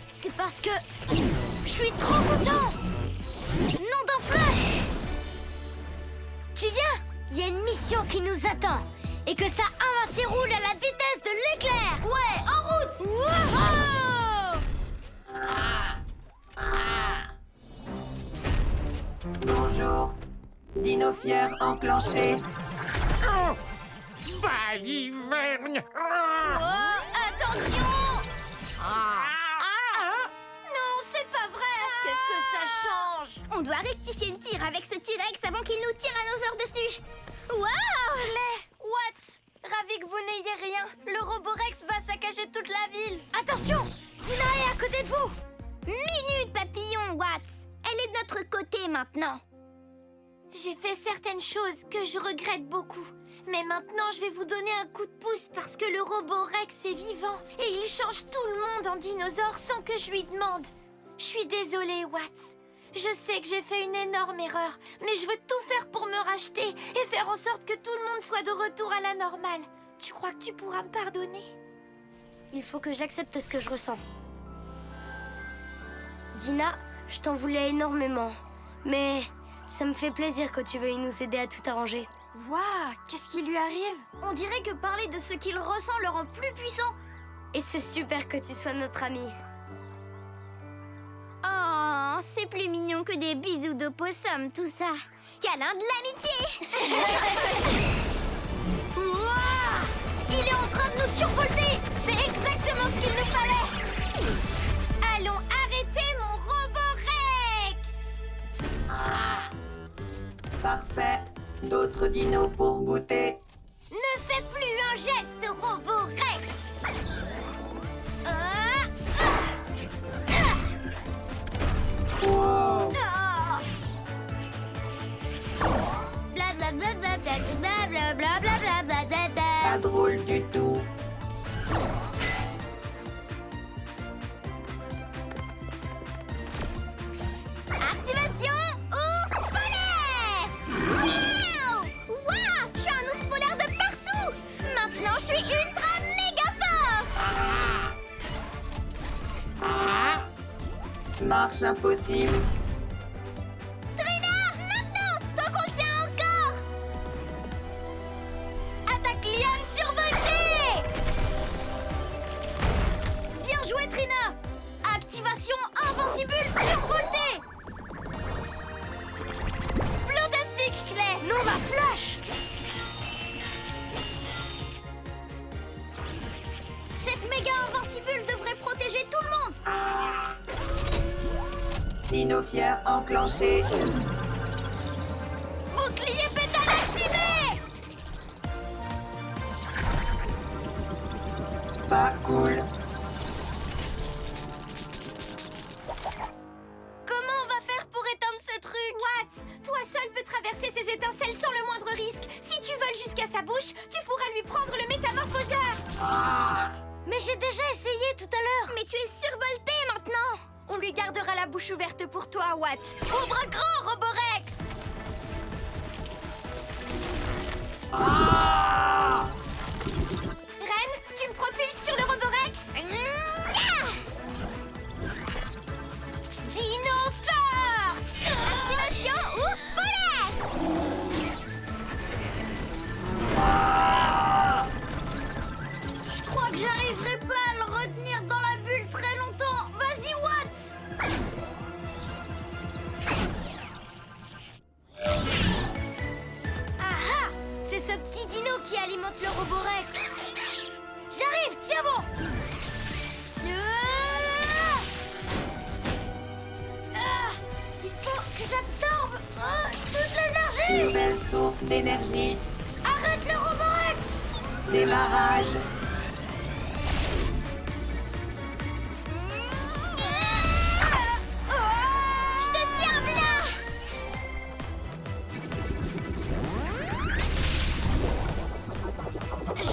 C'est parce que je suis trop content. Nom d'un flash. Tu viens? Il y a une mission qui nous attend. Et que ça avance et roule à la vitesse de l'éclair. Ouais, en route. Wouhou! Bonjour. Dino fier enclenché. Balivergne. Oh, attention! Non, c'est pas vrai! Qu'est-ce que ça change? On doit rectifier le tir avec ce T-Rex avant qu'il nous tire à nos heures dessus. Waouh! Watts, ravi que vous n'ayez rien. Le Roborex va saccager toute la ville. Attention! Dina est à côté de vous. Minute, papillon, Watts. Elle est de notre côté maintenant. J'ai fait certaines choses que je regrette beaucoup. Mais maintenant, je vais vous donner un coup de pouce parce que le Roborex est vivant. Et il change tout le monde en dinosaure sans que je lui demande. Je suis désolée, Watts. Je sais que j'ai fait une énorme erreur. Mais je veux tout faire pour me racheter et faire en sorte que tout le monde soit de retour à la normale. Tu crois que tu pourras me pardonner? Il faut que j'accepte ce que je ressens. Dina, je t'en voulais énormément. Mais ça me fait plaisir que tu veuilles nous aider à tout arranger. Waouh, qu'est-ce qui lui arrive? On dirait que parler de ce qu'il ressent le rend plus puissant. Et c'est super que tu sois notre amie. Oh, c'est plus mignon que des bisous d'opossum, tout ça. Câlin de l'amitié. Waouh! Il est en train de nous survolter. C'est exactement ce qu'il nous fallait! Allons arrêter mon Roborex! Parfait. D'autres dinos pour goûter. Ne fais plus un geste, Roborex! Wow. Blablabla. Pas drôle du tout. marche impossible. Trina, maintenant! Tant qu'on le tient encore! Attaque Liane survoltée! Bien joué, Trina! Activation invincible survoltée! Fantastique, Clay! Nova Flash! Cette méga invincible devrait protéger tout le monde! Dino fier enclenché. Bouclier pétale activé! Pas cool. Comment on va faire pour éteindre ce truc? Watts, toi seul peux traverser ces étincelles sans le moindre risque. Si tu voles jusqu'à sa bouche, tu pourras lui prendre le métamorphoseur. Mais j'ai déjà essayé tout à l'heure. Mais tu es survolté maintenant. On lui gardera la bouche ouverte pour toi, Watts. Ouvre grand, Roborex! Ren, tu me propulses sur le Roborex. Dino Force! Activation ouf polaire! Je crois que j'arriverai pas à le retenir dans la bulle très longtemps. Vas-y, Watts! Ah! C'est ce petit dino qui alimente le Roborex. J'arrive, tiens bon! Il faut que j'absorbe toute l'énergie! Nouvelle source d'énergie. Arrête le Roborex! Démarrage. Je te tiens, Dina!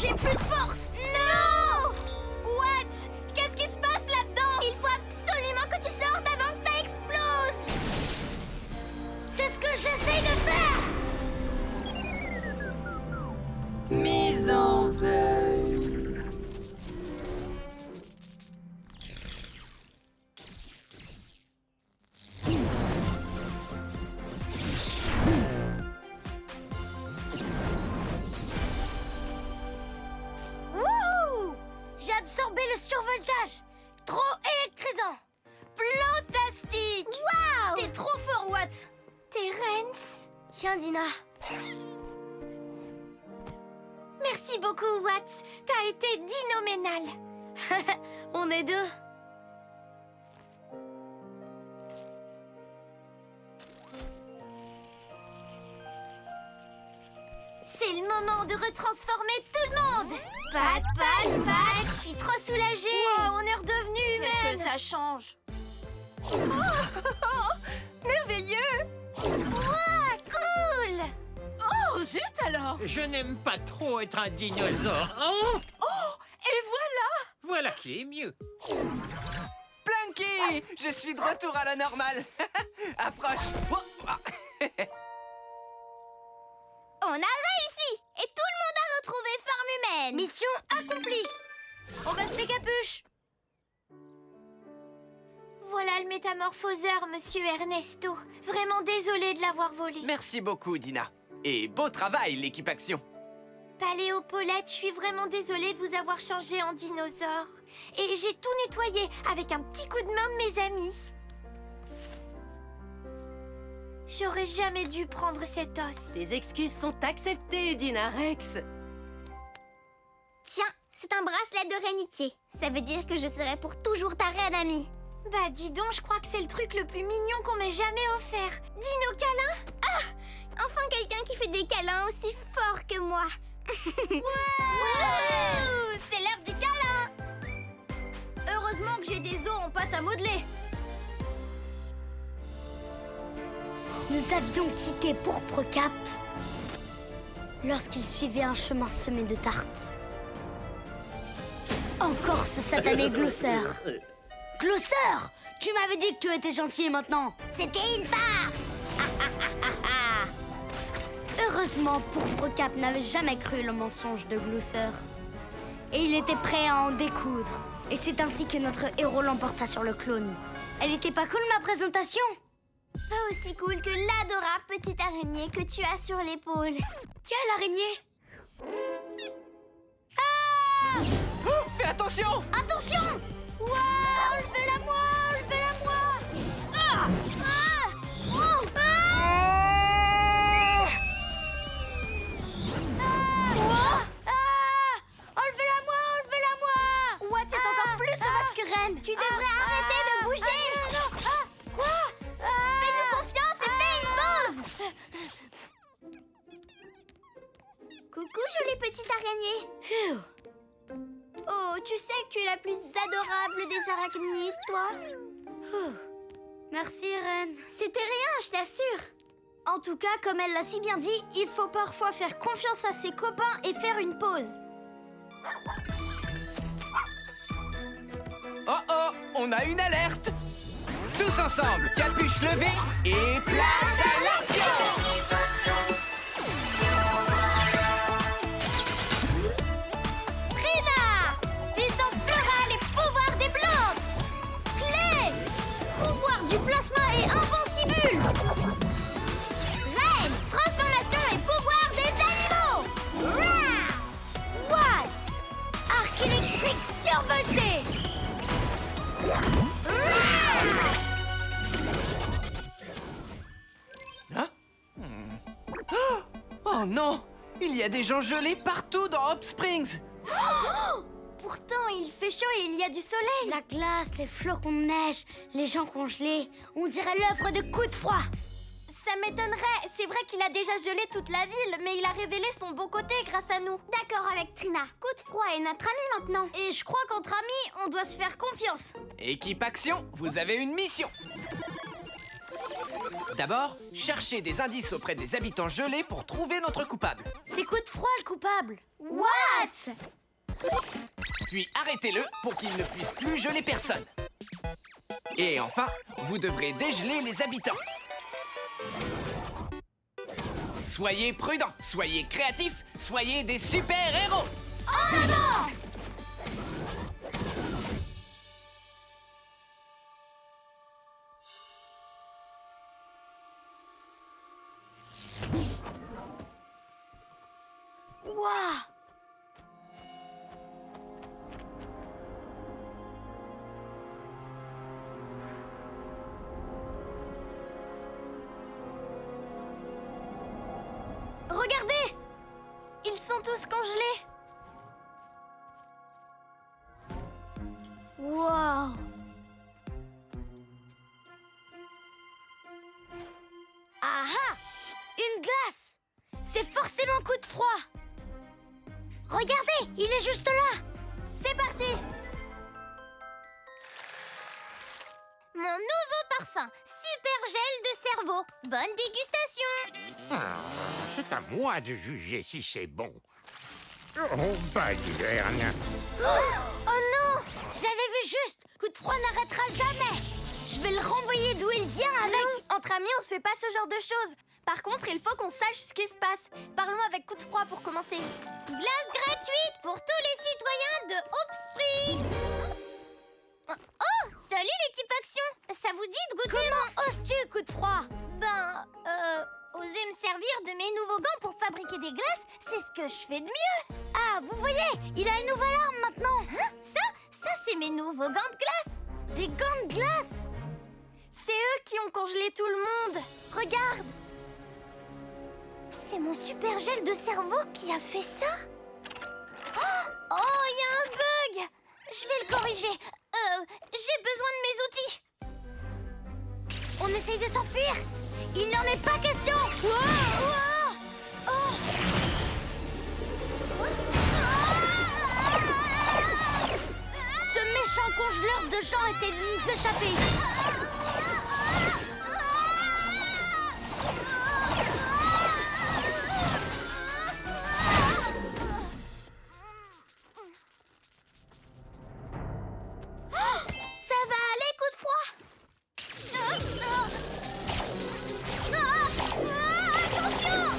J'ai plus de force! Non! Watts, qu'est-ce qui se passe là-dedans? Il faut absolument que tu sortes avant que ça explose! C'est ce que j'essaye de faire! Mise en veille. Wouhou! J'ai absorbé le survoltage! Trop électrisant! Plantastique! Waouh! T'es trop fort, Watts! Terence. Tiens, Dina. Merci beaucoup, Watts. T'as été dinoménal. On est deux. C'est le moment de retransformer tout le monde. Pat, pat, pat. Je suis trop soulagée. Wow, on est redevenu humaine. Qu'est-ce que ça change? Merveilleux! Ah, cool! Oh, zut alors! Je n'aime pas trop être un dinosaure. Oh, Et voilà! voilà qui est mieux. Plunky! Je suis de retour à la normale. Approche. Oh, ah. On a réussi! Et tout le monde a retrouvé forme humaine! Mission accomplie! On baisse les capuches! Voilà le métamorphoseur, monsieur Ernesto. Vraiment désolée de l'avoir volé. Merci beaucoup, Dina. Et beau travail, l'équipe Action. Paléopaulette, je suis vraiment désolée de vous avoir changé en dinosaure. Et j'ai tout nettoyé avec un petit coup de main de mes amis. J'aurais jamais dû prendre cet os. Tes excuses sont acceptées, Dina Rex. Tiens, c'est un bracelet de rénitier. Ça veut dire que je serai pour toujours ta reine amie. Bah dis donc, je crois que c'est le truc le plus mignon qu'on m'ait jamais offert. Dino câlin. Enfin quelqu'un qui fait des câlins aussi forts que moi. Wouhou, c'est l'heure du câlin. Heureusement que j'ai des os en pâte à modeler. Nous avions quitté Pourpre Cap lorsqu'il suivait un chemin semé de tartes. Encore ce satané Glousser. Glousser, tu m'avais dit que tu étais gentil maintenant. C'était une farce. Heureusement, Pourpre Cap n'avait jamais cru le mensonge de Glousser. Et il était prêt à en découdre. Et c'est ainsi que notre héros l'emporta sur le clone. Elle était pas cool ma présentation? Pas aussi cool que l'adorable petite araignée que tu as sur l'épaule. Quelle araignée? Oh, fais attention! Attention! Ouah, enlevez-la-moi! Enlevez-la-moi! Ah! Ah! Oh! Enlevez-la-moi! Enlevez-la-moi! Watt est encore plus sauvage que Ren! Tu devrais arrêter de bouger. Quoi? Fais-nous confiance et fais une pause. Coucou, jolie petite araignée. Phew. Oh, tu sais que tu es la plus adorable des arachnides, toi. Merci Ren. C'était rien, je t'assure. En tout cas, comme elle l'a si bien dit, il faut parfois faire confiance à ses copains et faire une pause. Oh oh, on a une alerte! Tous ensemble, capuche levée et place à l'action! Trina! Puissance florale et pouvoir des plantes! Clé! Pouvoir du plasma et invincible! Reine, transformation et pouvoir des animaux. Rah! What? Arc électrique survolté! Hein? Oh non! Il y a des gens gelés partout dans Hop Springs! Pourtant, il fait chaud et il y a du soleil. La glace, les flocons de neige, les gens congelés. On dirait l'œuvre de Coup de froid. Ça m'étonnerait. C'est vrai qu'il a déjà gelé toute la ville, mais il a révélé son bon côté grâce à nous. D'accord avec Trina. Coup de froid est notre ami maintenant. Et je crois qu'entre amis, on doit se faire confiance. Équipe Action, vous avez une mission! D'abord, cherchez des indices auprès des habitants gelés pour trouver notre coupable. C'est Coup de froid le coupable. What? Puis arrêtez-le pour qu'il ne puisse plus geler personne. Et enfin, vous devrez dégeler les habitants. Soyez prudents, soyez créatifs, soyez des super-héros! En avant! Waouh! Regardez! Ils sont tous congelés. Wow! Ah ah! Une glace! C'est forcément Coup de froid! Regardez, il est juste là! C'est parti! Mon nouveau parfum, super gel de cerveau. Bonne dégustation. Ah, c'est à moi de juger si c'est bon. Oh, Balivergne. Oh non! J'avais vu juste! Coup de froid n'arrêtera jamais! Je vais le renvoyer d'où il vient avec... Entre amis, on se fait pas ce genre de choses. Par contre, il faut qu'on sache ce qui se passe. Parlons avec Coup de froid pour commencer. Glace gratuite pour tous les citoyens de Hope Springs. Oh, salut l'équipe Action. Ça vous dit de goûter Comment oses-tu, Coup de froid? Oser me servir de mes nouveaux gants pour fabriquer des glaces, c'est ce que je fais de mieux. Ah, vous voyez, il a une nouvelle arme maintenant! Hein? Ça c'est mes nouveaux gants de glace. Des gants de glace! C'est eux qui ont congelé tout le monde. Regarde. C'est mon super gel de cerveau qui a fait ça. Oh, il y a un bug. Je vais le corriger. J'ai besoin de mes outils. On essaye de s'enfuir! Il n'en est pas question! Ce méchant congeleur de gens essaie de nous échapper! Ça va aller, Coup de froid? Attention!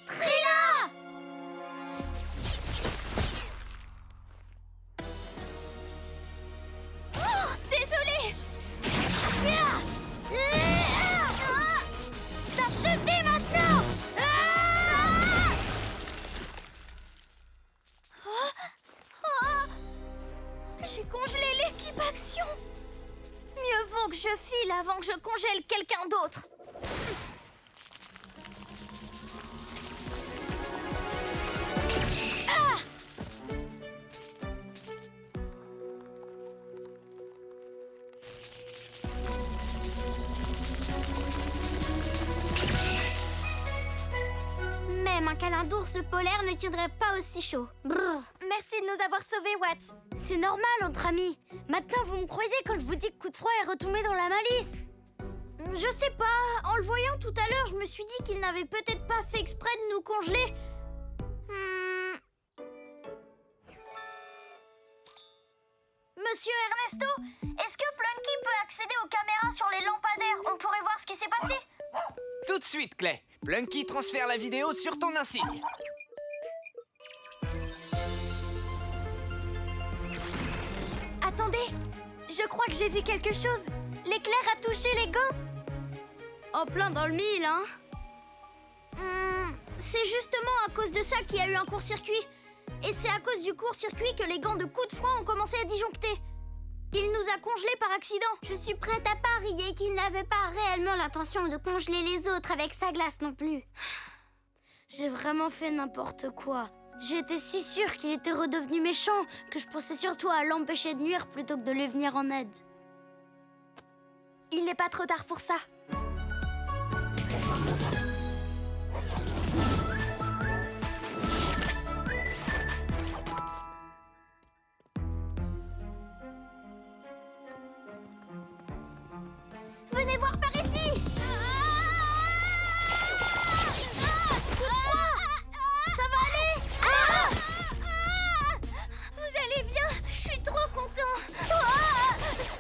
Trina! Oh, désolée. Ça suffit maintenant! J'ai congelé l'équipe action. Mieux vaut que je file avant que je congèle quelqu'un d'autre. Même un câlin d'ours polaire ne tiendrait pas aussi chaud. Brrr. Merci de nous avoir sauvés, Watts. C'est normal entre amis. Maintenant, vous me croyez quand je vous dis que Coup de Froid est retombé dans la malice? Je sais pas. En le voyant tout à l'heure, je me suis dit qu'il n'avait peut-être pas fait exprès de nous congeler. Monsieur Ernesto, est-ce que Plunky peut accéder aux caméras sur les lampadaires? On pourrait voir ce qui s'est passé. Tout de suite, Clay. Plunky transfère la vidéo sur ton insigne. Attendez, je crois que j'ai vu quelque chose. L'éclair a touché les gants. En plein dans le mille, hein. C'est justement à cause de ça qu'il y a eu un court-circuit. Et c'est à cause du court-circuit que les gants de Coup de Froid ont commencé à disjoncter. Il nous a congelés par accident. Je suis prête à parier qu'il n'avait pas réellement l'intention de congeler les autres avec sa glace non plus. J'ai vraiment fait n'importe quoi. J'étais si sûre qu'il était redevenu méchant que je pensais surtout à l'empêcher de nuire plutôt que de lui venir en aide. Il n'est pas trop tard pour ça. Venez voir par ici! Coup de froid! Ça va aller? Vous allez bien? Je suis trop content.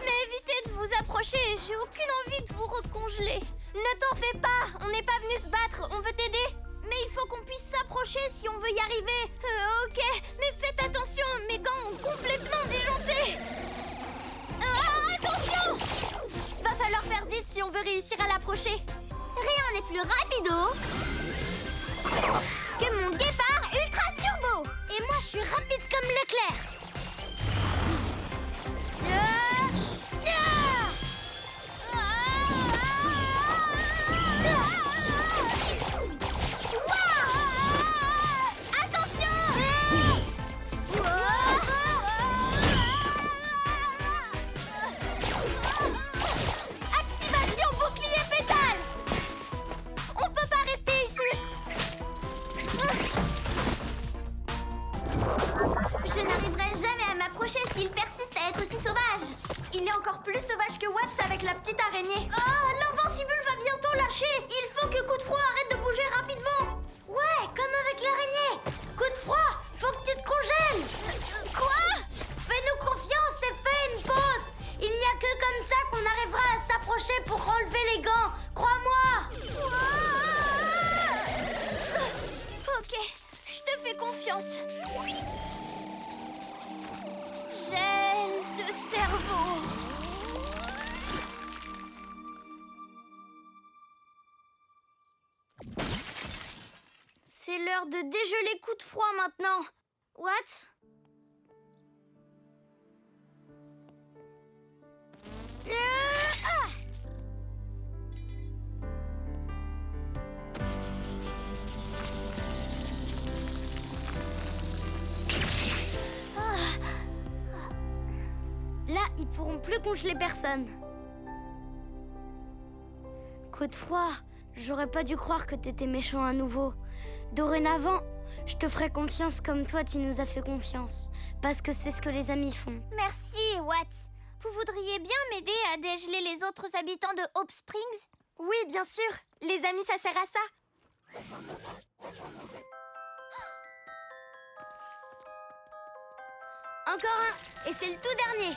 Mais évitez de vous approcher. J'ai aucune envie de vous recongeler. Ne t'en fais pas, on n'est pas venu se battre, on veut t'aider. Mais il faut qu'on puisse s'approcher si on veut y arriver. Ok, mais faites attention, mes gants ont complètement disjoncté. Attention! Va falloir faire vite si on veut réussir à l'approcher. Rien n'est plus rapido que mon guépard ultra turbo. Et moi, je suis rapide comme l'éclair. Activation bouclier pétale. On peut pas rester ici. Je n'arriverai jamais à m'approcher s'il persiste à être si sauvage. Il est encore plus sauvage que Watts avec la petite araignée. Oh, l'invincible va bientôt lâcher. Il faut que Coup de Froid arrête de bouger rapidement. Ouais, comme avec l'araignée. Coup de froid, faut que tu te congèles. Quoi? Fais-nous confiance et fais une pause. Il n'y a que comme ça qu'on arrivera à s'approcher pour enlever les gants. Crois-moi. Ok, je te fais confiance. Gel de cerveau. C'est l'heure de dégeler Coup de Froid maintenant. What? Là, ils pourront plus congeler personne. Coup de Froid, j'aurais pas dû croire que t'étais méchant à nouveau. Dorénavant, je te ferai confiance comme toi tu nous as fait confiance. Parce que c'est ce que les amis font. Merci, Watts. Vous voudriez bien m'aider à dégeler les autres habitants de Hope Springs? Oui, bien sûr. Les amis, ça sert à ça. Encore un, et c'est le tout dernier.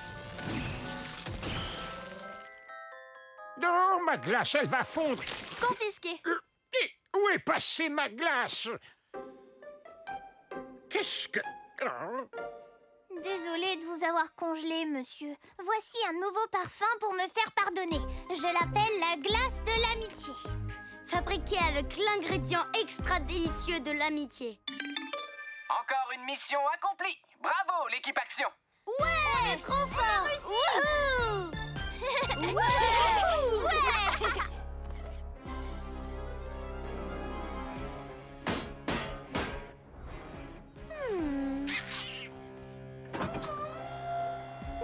Oh, ma glace, elle va fondre. Confisqué. Où est passée ma glace? Qu'est-ce que... Oh. Désolée de vous avoir congelé, monsieur. Voici un nouveau parfum pour me faire pardonner. Je l'appelle la glace de l'amitié. Fabriquée avec l'ingrédient extra délicieux de l'amitié. Encore une mission accomplie. Bravo, l'équipe Action. Ouais, trop fort. Wouhou. Ouais.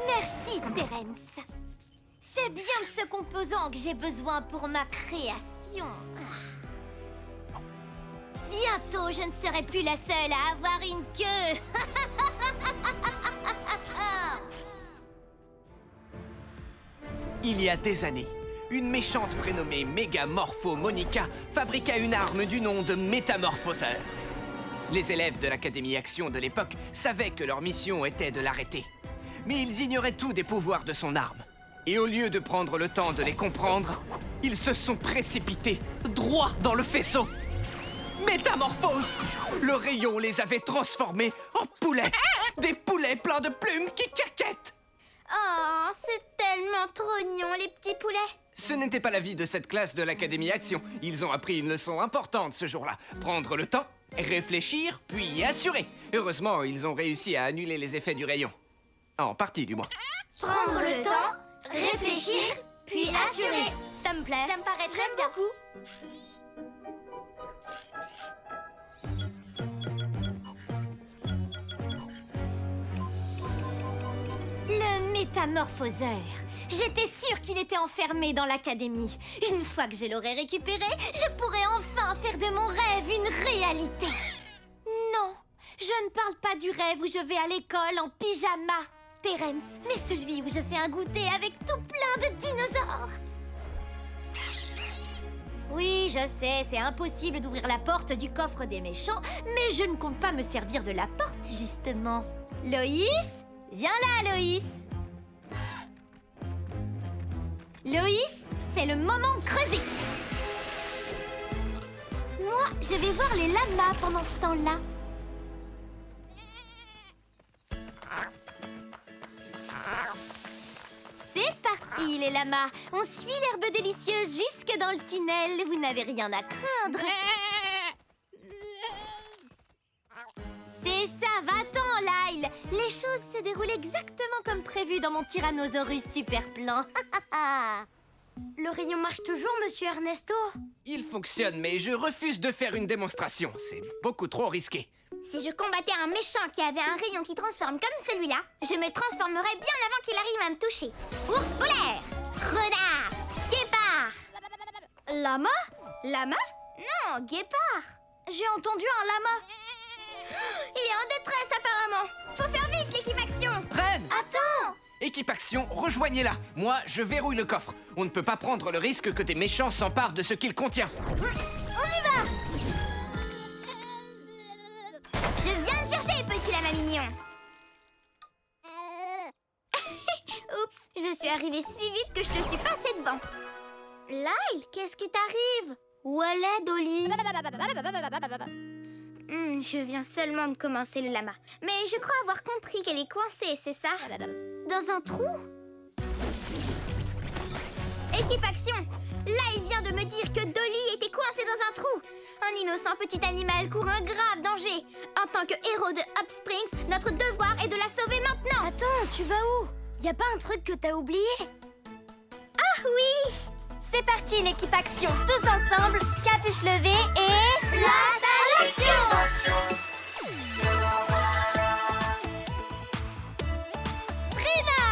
Merci, Terence. C'est bien de ce composant que j'ai besoin pour ma création. Bientôt, je ne serai plus la seule à avoir une queue. Il y a des années, une méchante prénommée Mégamorpho Monica fabriqua une arme du nom de Métamorphoseur. Les élèves de l'Académie Action de l'époque savaient que leur mission était de l'arrêter. Mais ils ignoraient tout des pouvoirs de son arme. Et au lieu de prendre le temps de les comprendre, ils se sont précipités droit dans le faisceau. Métamorphose! Le rayon les avait transformés en poulets. Des poulets pleins de plumes qui caquettent. Oh, c'est tellement trognon, les petits poulets. Ce n'était pas l'avis de cette classe de l'Académie Action. Ils ont appris une leçon importante ce jour-là. Prendre le temps, réfléchir, puis assurer. Heureusement, ils ont réussi à annuler les effets du rayon. En partie, du moins. Prendre le temps, réfléchir, puis assurer. Ça me plaît. Ça me paraît très bien. Le métamorphoseur. J'étais sûre qu'il était enfermé dans l'académie. Une fois que je l'aurai récupéré, je pourrai enfin faire de mon rêve une réalité. Non, je ne parle pas du rêve où je vais à l'école en pyjama, Terence, mais celui où je fais un goûter avec tout plein de dinosaures. Oui, je sais, c'est impossible d'ouvrir la porte du coffre des méchants, mais je ne compte pas me servir de la porte, justement. Loïs? Viens là, Loïs! Loïs, c'est le moment de creuser! Moi, je vais voir les lamas pendant ce temps-là. C'est parti, les lamas! On suit l'herbe délicieuse jusque dans le tunnel. Vous n'avez rien à craindre. C'est ça, va-t'en, Lyle! Les choses se déroulent exactement comme prévu dans mon Tyrannosaurus super plan. Le rayon marche toujours, monsieur Ernesto? Il fonctionne, mais je refuse de faire une démonstration. C'est beaucoup trop risqué. Si je combattais un méchant qui avait un rayon qui transforme comme celui-là, je me transformerais bien avant qu'il arrive à me toucher. Ours polaire, renard, guépard. Lama? Lama? Non, guépard. J'ai entendu un lama. Il est en détresse apparemment. Faut faire vite, l'équipe Action. Ren! Attends! Équipe Action, rejoignez-la. Moi, je verrouille le coffre. On ne peut pas prendre le risque que des méchants s'emparent de ce qu'il contient. On y va! Je viens de chercher, petit lama mignon. Oups, je suis arrivée si vite que je te suis passée devant. Lyle, qu'est-ce qui t'arrive? Où elle est, Dolly? Je viens seulement de commencer le lama. Mais je crois avoir compris qu'elle est coincée, c'est ça? Dans un trou? Équipe Action! Lyle vient de me dire que Dolly était coincée dans un trou. Un innocent petit animal court un grave danger. En tant que héros de Up Springs, notre devoir est de la sauver maintenant. Attends, tu vas où? Y a pas un truc que t'as oublié? Ah oui! C'est parti, l'équipe Action. Tous ensemble, capuche levée et... Place à l'action! Trina!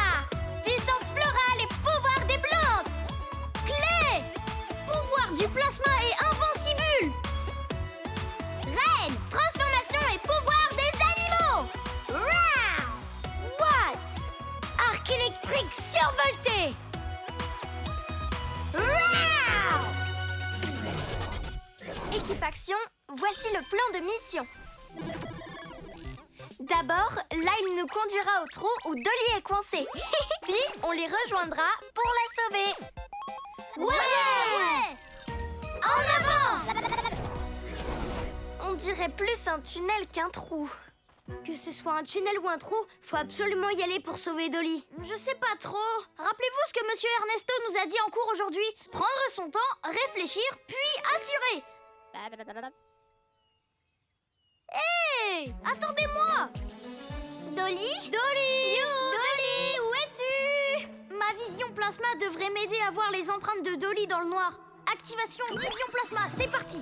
Puissance florale et pouvoir des plantes! Clé! Pouvoir du plasma et invincible! Reine! Transformation et pouvoir des animaux! Rah! What? Arc électrique survolté! Rah! Équipe Action, voici le plan de mission. D'abord, Lyle nous conduira au trou où Dolly est coincée. Puis, on les rejoindra pour la sauver. Ouais! En avant! On dirait plus un tunnel qu'un trou. Que ce soit un tunnel ou un trou, faut absolument y aller pour sauver Dolly. Je sais pas trop. Rappelez-vous ce que Monsieur Ernesto nous a dit en cours aujourd'hui. Prendre son temps, réfléchir, puis assurer. Hé! Attendez-moi! Dolly? Dolly! Dolly, où es-tu? Ma vision plasma devrait m'aider à voir les empreintes de Dolly dans le noir. Activation vision plasma, c'est parti!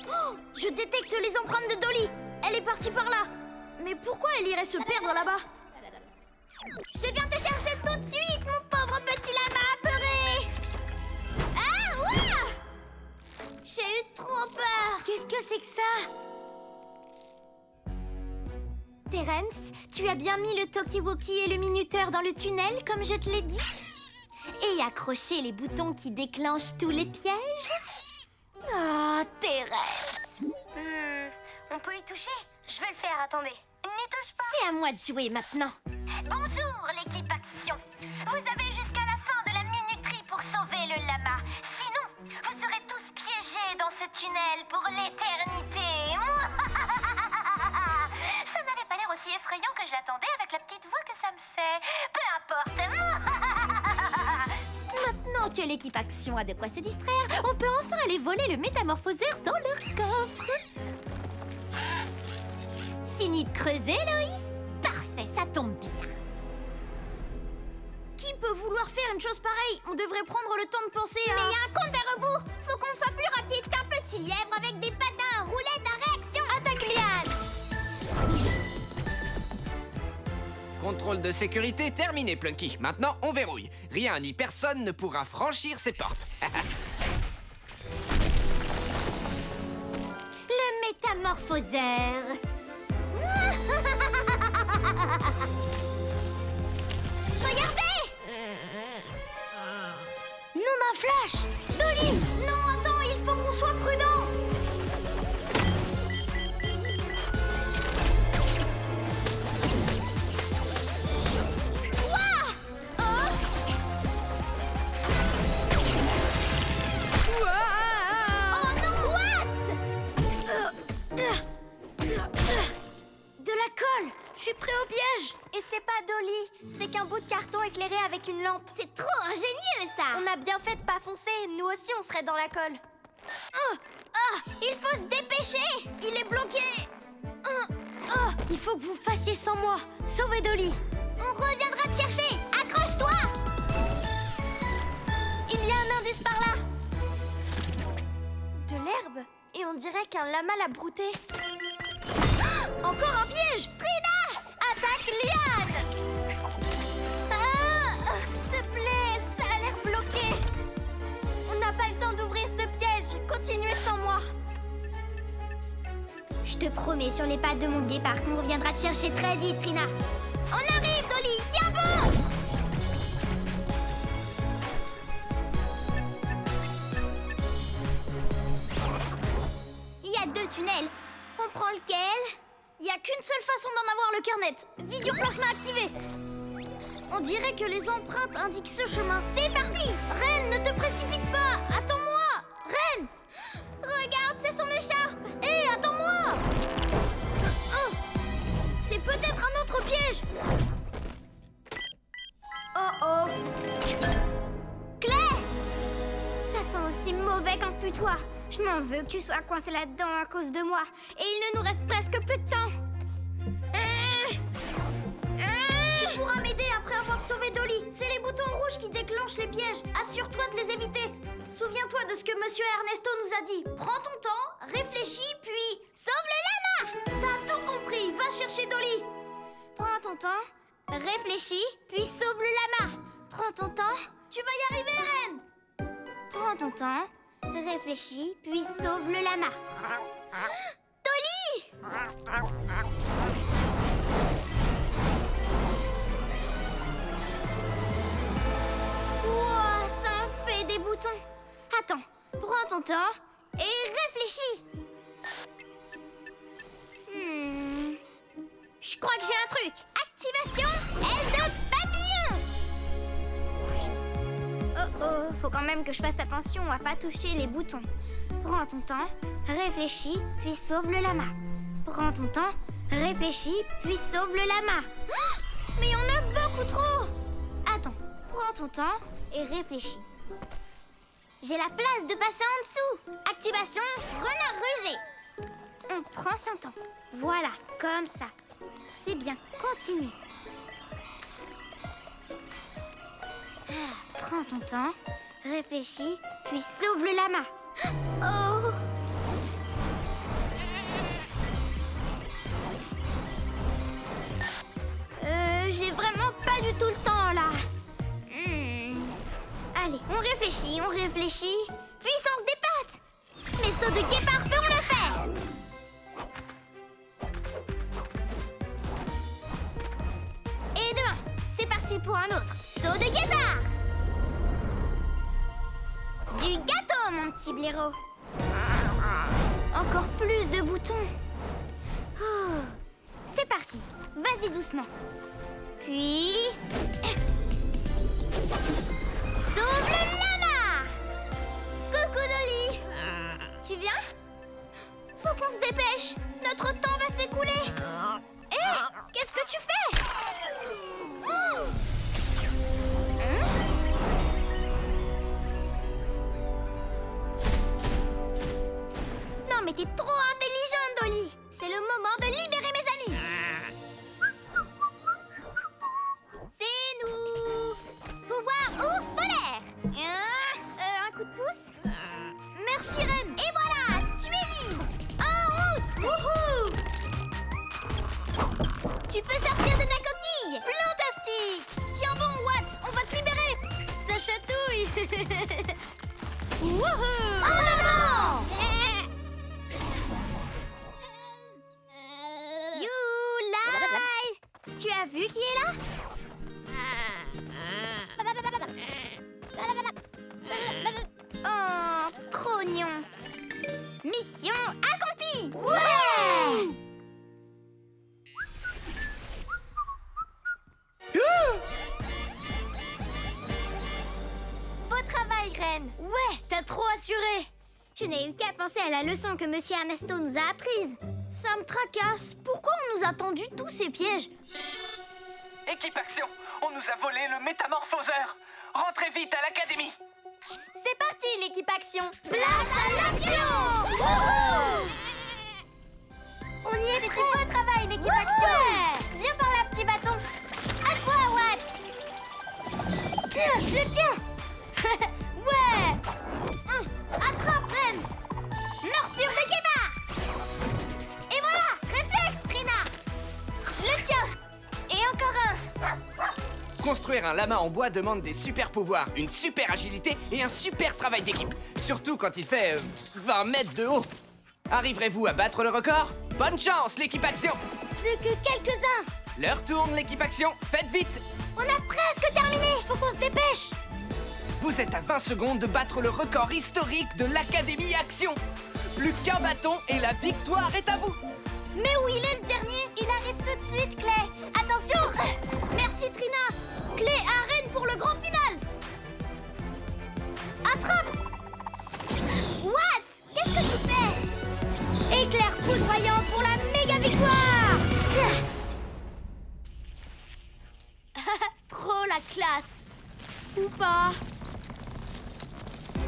Oh, je détecte les empreintes de Dolly. Elle est partie par là. Mais pourquoi elle irait se perdre là-bas? Je viens te chercher tout de suite, mon pauvre petit lama apeuré. Ah, ouah! J'ai eu trop peur. Qu'est-ce que c'est que ça? Terence, tu as bien mis le talkie-walkie et le minuteur dans le tunnel, comme je te l'ai dit? Et accroché les boutons qui déclenchent tous les pièges? Oh, Terence! On peut y toucher? Je vais le faire, attendez. N'y touche pas! C'est à moi de jouer maintenant. Bonjour l'équipe Action. Vous avez jusqu'à la fin de la minuterie pour sauver le lama. Sinon, vous serez tous piégés dans ce tunnel pour l'éternité. Ça n'avait pas l'air aussi effrayant que je l'attendais avec la petite voix que ça me fait. Peu importe. Maintenant que l'équipe Action a de quoi se distraire, on peut enfin aller voler le métamorphoseur dans leur coffre. Fini de creuser, Loïs? Parfait, ça tombe bien. Qui peut vouloir faire une chose pareille? On devrait prendre le temps de penser à... Mais il y a un compte à rebours! Faut qu'on soit plus rapide qu'un petit lièvre avec des patins à roulettes à réaction! Attaque liane! Contrôle de sécurité terminé, Plunky. Maintenant, on verrouille. Rien ni personne ne pourra franchir ces portes. Le métamorphoseur. Regardez! Nous d'un flash! Dolly! Non, attends, il faut qu'on soit prudent. De la colle! Je suis pris au piège! Et c'est pas Dolly, c'est qu'un bout de carton éclairé avec une lampe. C'est trop ingénieux, ça. On a bien fait de pas foncer, nous aussi on serait dans la colle. Il faut se dépêcher. Il est bloqué. Il faut que vous fassiez sans moi. Sauvez Dolly. On reviendra te chercher. Accroche-toi. Il y a un indice par là. De l'herbe. Et on dirait qu'un lama l'a brouté. Encore un piège. Trina! Attaque liane! S'il te plaît, ça a l'air bloqué. On n'a pas le temps d'ouvrir ce piège. Continuez sans moi. Je te promets, sur les pattes de mon guépard, qu'on reviendra te chercher très vite, Trina. On arrive, Dolly. Tiens bon. Il y a 2 tunnels. On prend lequel? Il n'y a qu'une seule façon d'en avoir le cœur net. Vision plasma activée. On dirait que les empreintes indiquent ce chemin. C'est parti! Reine, ne te précipite pas. Attends-moi. Reine! Regarde, c'est son écharpe. Hé, attends-moi! Oh! C'est peut-être un autre piège! Oh! Claire! Ça sent aussi mauvais qu'un putois. Je m'en veux que tu sois coincée là-dedans à cause de moi. Et il ne nous reste presque plus de temps. Tu pourras m'aider après avoir sauvé Dolly. C'est les boutons rouges qui déclenchent les pièges. Assure-toi de les éviter. Souviens-toi de ce que Monsieur Ernesto nous a dit. Prends ton temps, réfléchis, puis sauve le lama! T'as tout compris. Va chercher Dolly. Prends ton temps, réfléchis, puis sauve le lama. Prends ton temps. Tu vas y arriver, Reine. Prends ton temps, réfléchis, puis sauve le lama. Dolly! Wow, ça en fait des boutons. Attends, prends ton temps et réfléchis. Je crois que j'ai un truc. Activation aile de papillon. Oh, faut quand même que je fasse attention à pas toucher les boutons. Prends ton temps, réfléchis, puis sauve le lama. Prends ton temps, réfléchis, puis sauve le lama. Oh, mais on a beaucoup trop! Attends, prends ton temps et réfléchis. J'ai la place de passer en dessous. Activation renard rusé. On prend son temps. Voilà, comme ça. C'est bien, continue. Prends ton temps, réfléchis, puis sauve le lama. Oh! J'ai vraiment pas du tout le temps, là. Allez, on réfléchit. Puissance des pattes! Les sauts de guépard feront l'affaire! Et de 1, c'est parti pour un autre. Saut de guépard! Du gâteau, mon petit blaireau! Encore plus de boutons. Oh, c'est parti. Vas-y doucement. Puis... sauve le lama! Coucou Dolly! Tu viens? Faut qu'on se dépêche! Notre temps va s'écouler! Hé! Qu'est-ce que tu fais? Oh! Non mais t'es trop intelligente, Dolly! C'est le moment de libérer mes amis! C'est nous! Pouvoir ours polaire! Un coup de pouce? Merci Reine! Et voilà! Tu es libre! En route! Wouhou! Tu peux sortir de ta coquille! Fantastique! Tiens bon, Watts, on va te libérer! Ça chatouille! Wouhou! En avant! Youlai! Tu as vu qui est là? Oh, trop mignon. Mission accomplie! Ouais! Beau travail, Reine. Ouais, t'as trop assuré. Je n'ai eu qu'à penser à la leçon que Monsieur Ernesto nous a apprise. Ça me tracasse. Pourquoi on nous a tendu tous ces pièges? Équipe Action, on nous a volé le métamorphoseur. Rentrez vite à l'académie. C'est parti, l'équipe Action. Place à l'action! On y est presque. Beau travail, l'équipe Action. Viens par là, petit bâton. À toi, Watts. Je le tiens. Ouais! Attrape, Reine! Morsure de guépard! Et voilà! Réflexe, Trina! Je le tiens. Et encore un. Construire un lama en bois demande des super pouvoirs, une super agilité et un super travail d'équipe. Surtout quand il fait 20 mètres de haut. Arriverez-vous à battre le record? Bonne chance, l'équipe Action! Plus que quelques-uns. L'heure tourne, l'équipe Action. Faites vite! On a presque terminé! Faut qu'on se dépêche. Vous êtes à 20 secondes de battre le record historique de l'Académie Action. Plus qu'un bâton et la victoire est à vous. Mais où il est le dernier? Il arrive tout de suite, Clay. Attention. Merci, Trina! Clé à Reine pour le grand final! Attrape! What? Qu'est-ce que tu fais? Éclair foudroyant pour la méga victoire! Trop la classe! Ou pas?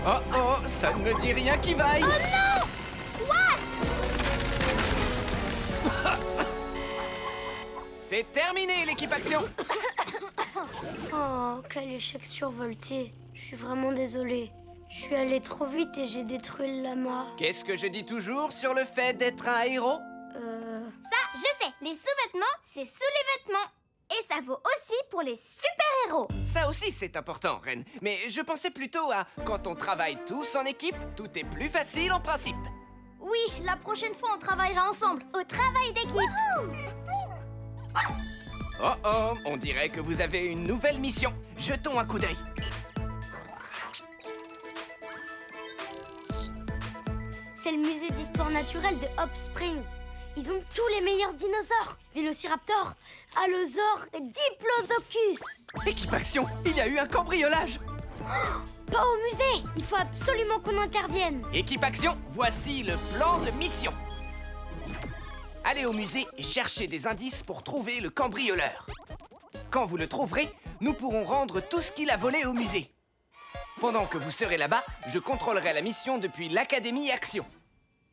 Oh oh, ça ne me dit rien qui vaille. Oh non! What? C'est terminé, l'équipe Action. Oh, quel échec survolté. Je suis vraiment désolée. Je suis allée trop vite et j'ai détruit le lama. Qu'est-ce que je dis toujours sur le fait d'être un héros? Ça, je sais! Les sous-vêtements, c'est sous les vêtements! Et ça vaut aussi pour les super-héros! Ça aussi, c'est important, Reine. Mais je pensais plutôt à quand on travaille tous en équipe, tout est plus facile en principe. Oui, la prochaine fois, on travaillera ensemble! Au travail d'équipe. Oh oh, on dirait que vous avez une nouvelle mission. Jetons un coup d'œil. C'est le musée d'histoire naturelle de Hop Springs. Ils ont tous les meilleurs dinosaures. Vélociraptor, Allosaure et Diplodocus. Équipe Action, il y a eu un cambriolage. Pas au musée! Il faut absolument qu'on intervienne! Équipe Action, voici le plan de mission. Allez au musée et cherchez des indices pour trouver le cambrioleur. Quand vous le trouverez, nous pourrons rendre tout ce qu'il a volé au musée. Pendant que vous serez là-bas, je contrôlerai la mission depuis l'Académie Action.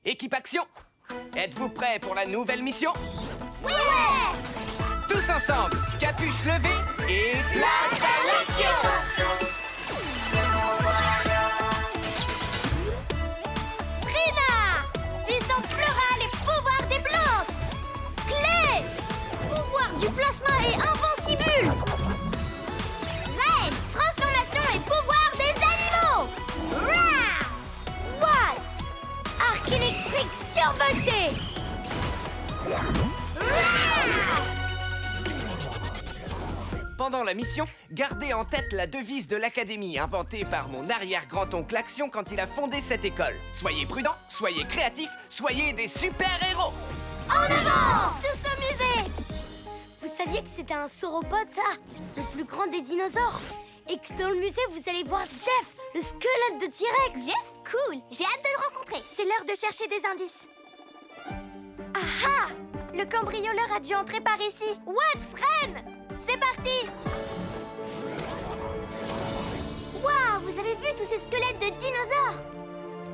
Équipe Action, êtes-vous prêts pour la nouvelle mission? Oui! Tous ensemble, capuche levée et place à l'action! Trina! Puissance florale et pouvoir des plantes! Clé! Pouvoir du plasma et invincible! Reine! Transformation et pouvoir des animaux! Rah! What? Arc électrique survolté! Pendant la mission, gardez en tête la devise de l'Académie inventée par mon arrière-grand-oncle Action quand il a fondé cette école. Soyez prudents, soyez créatifs, soyez des super-héros! En avant! Tous au musée! Vous saviez que c'était un sauropode, ça? Le plus grand des dinosaures? Et que dans le musée, vous allez voir Jeff, le squelette de T-Rex! Jeff, cool. J'ai hâte de le rencontrer. C'est l'heure de chercher des indices. Ah ah! Le cambrioleur a dû entrer par ici. What's Ren? C'est parti! Waouh, vous avez vu tous ces squelettes de dinosaures?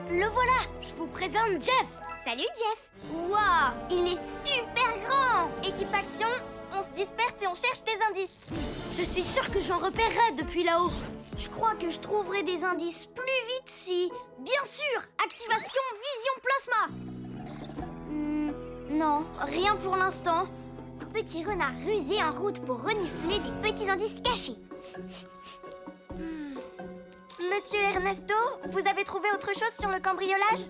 Le voilà! Je vous présente Jeff! Salut Jeff. Waouh, il est super grand. Équipe Action, on se disperse et on cherche des indices. Je suis sûre que j'en repérerai depuis là-haut. Je crois que je trouverai des indices plus vite si... Bien sûr, activation vision plasma. Non, rien pour l'instant. Petit renard rusé en route pour renifler des petits indices cachés. Monsieur Ernesto, vous avez trouvé autre chose sur le cambriolage?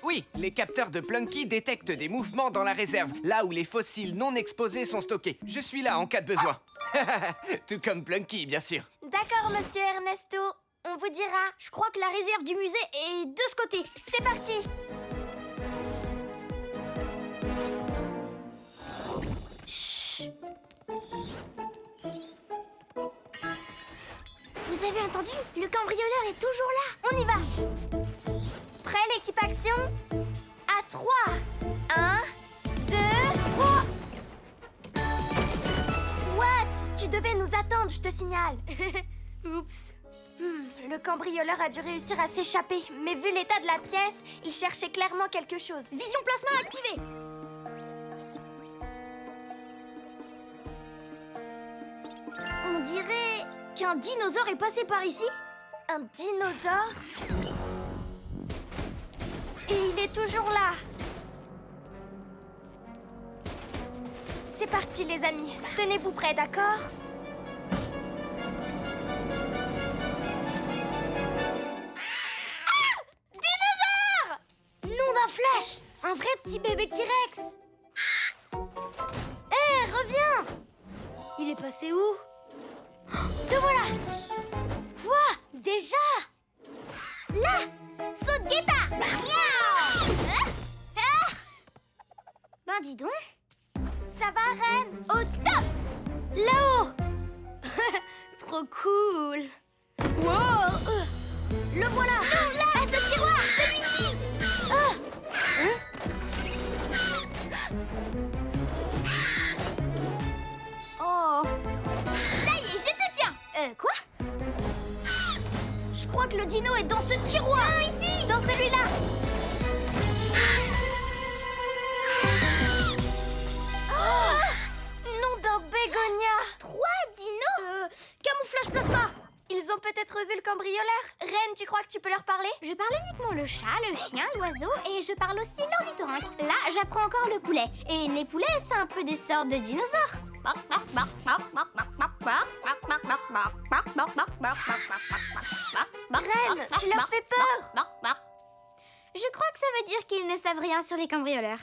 Oui, les capteurs de Plunky détectent des mouvements dans la réserve, là où les fossiles non exposés sont stockés. Je suis là en cas de besoin. Tout comme Plunky, bien sûr. D'accord, monsieur Ernesto. On vous dira. Je crois que la réserve du musée est de ce côté. C'est parti! Chut. Vous avez entendu? Le cambrioleur est toujours là. On y va! Prêt, l'équipe Action? À 3! 1, 2, 3! What? Tu devais nous attendre, je te signale. Oups. Le cambrioleur a dû réussir à s'échapper, mais vu l'état de la pièce, il cherchait clairement quelque chose. Vision plasma activée. On dirait qu'un dinosaure est passé par ici. Un dinosaure? Et il est toujours là. C'est parti, les amis. Tenez-vous prêts, d'accord? Flash, un vrai petit bébé T-Rex. Hé, reviens! Il est passé où? Te voilà. Quoi? Déjà? Là, saute guépard. Miaou. Ben dis donc. Ça va, Reine? Au top. Là-haut. Trop cool. Wow. Le voilà. Non, là, à ce tiroir, celui-ci. Oh. Ça y est, je te tiens. Quoi? Je crois que le dino est dans ce tiroir. Non, ici. Dans celui-là. Nom d'un bégonia. 3 dinos. Camouflage plasma. Ils ont peut-être vu le cambrioleur. Reine, tu crois que tu peux leur parler? Je parle uniquement le chat, le chien, l'oiseau et je parle aussi l'ornithorynque. Là, j'apprends encore le poulet. Et les poulets, c'est un peu des sortes de dinosaures. Reine, tu leur fais peur. Je crois que ça veut dire qu'ils ne savent rien sur les cambrioleurs.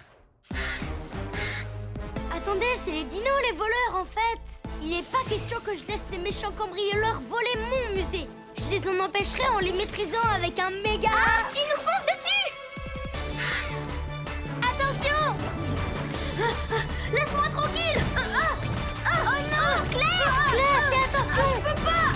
Attendez, c'est les dinos, les voleurs, en fait. Il n'est pas question que je laisse ces méchants cambrioleurs voler mon musée. Je les en empêcherai en les maîtrisant avec un méga... Ah, ils nous foncent dessus. Attention. Laisse-moi tranquille. Oh non, Claire. Claire, fais attention. Je peux pas.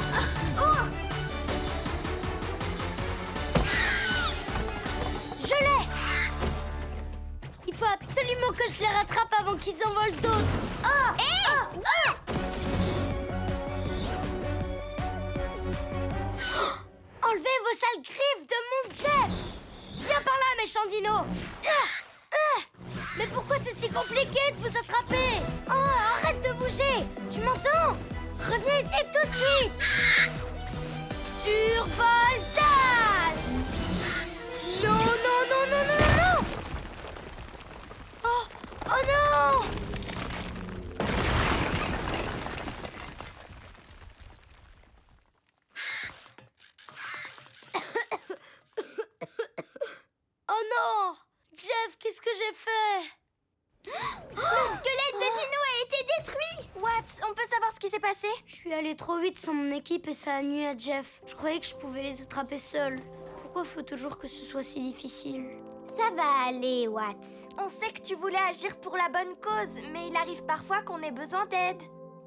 absolument que je les rattrape avant qu'ils en volent d'autres. Enlevez vos sales griffes de mon Jeff! Viens par là, méchant dino! Mais pourquoi c'est si compliqué de vous attraper? Oh, arrête de bouger! Tu m'entends? Reviens ici tout de suite! Survoltage! Non, non, non, non, non, non, non! Oh, oh non! Oh non! Jeff, qu'est-ce que j'ai fait? Le squelette de Dino a été détruit. Watts, on peut savoir ce qui s'est passé? Je suis allée trop vite sans mon équipe et ça a nuit à Jeff. Je croyais que je pouvais les attraper seule. Pourquoi faut toujours que ce soit si difficile? Ça va aller, Watts. On sait que tu voulais agir pour la bonne cause, mais il arrive parfois qu'on ait besoin d'aide.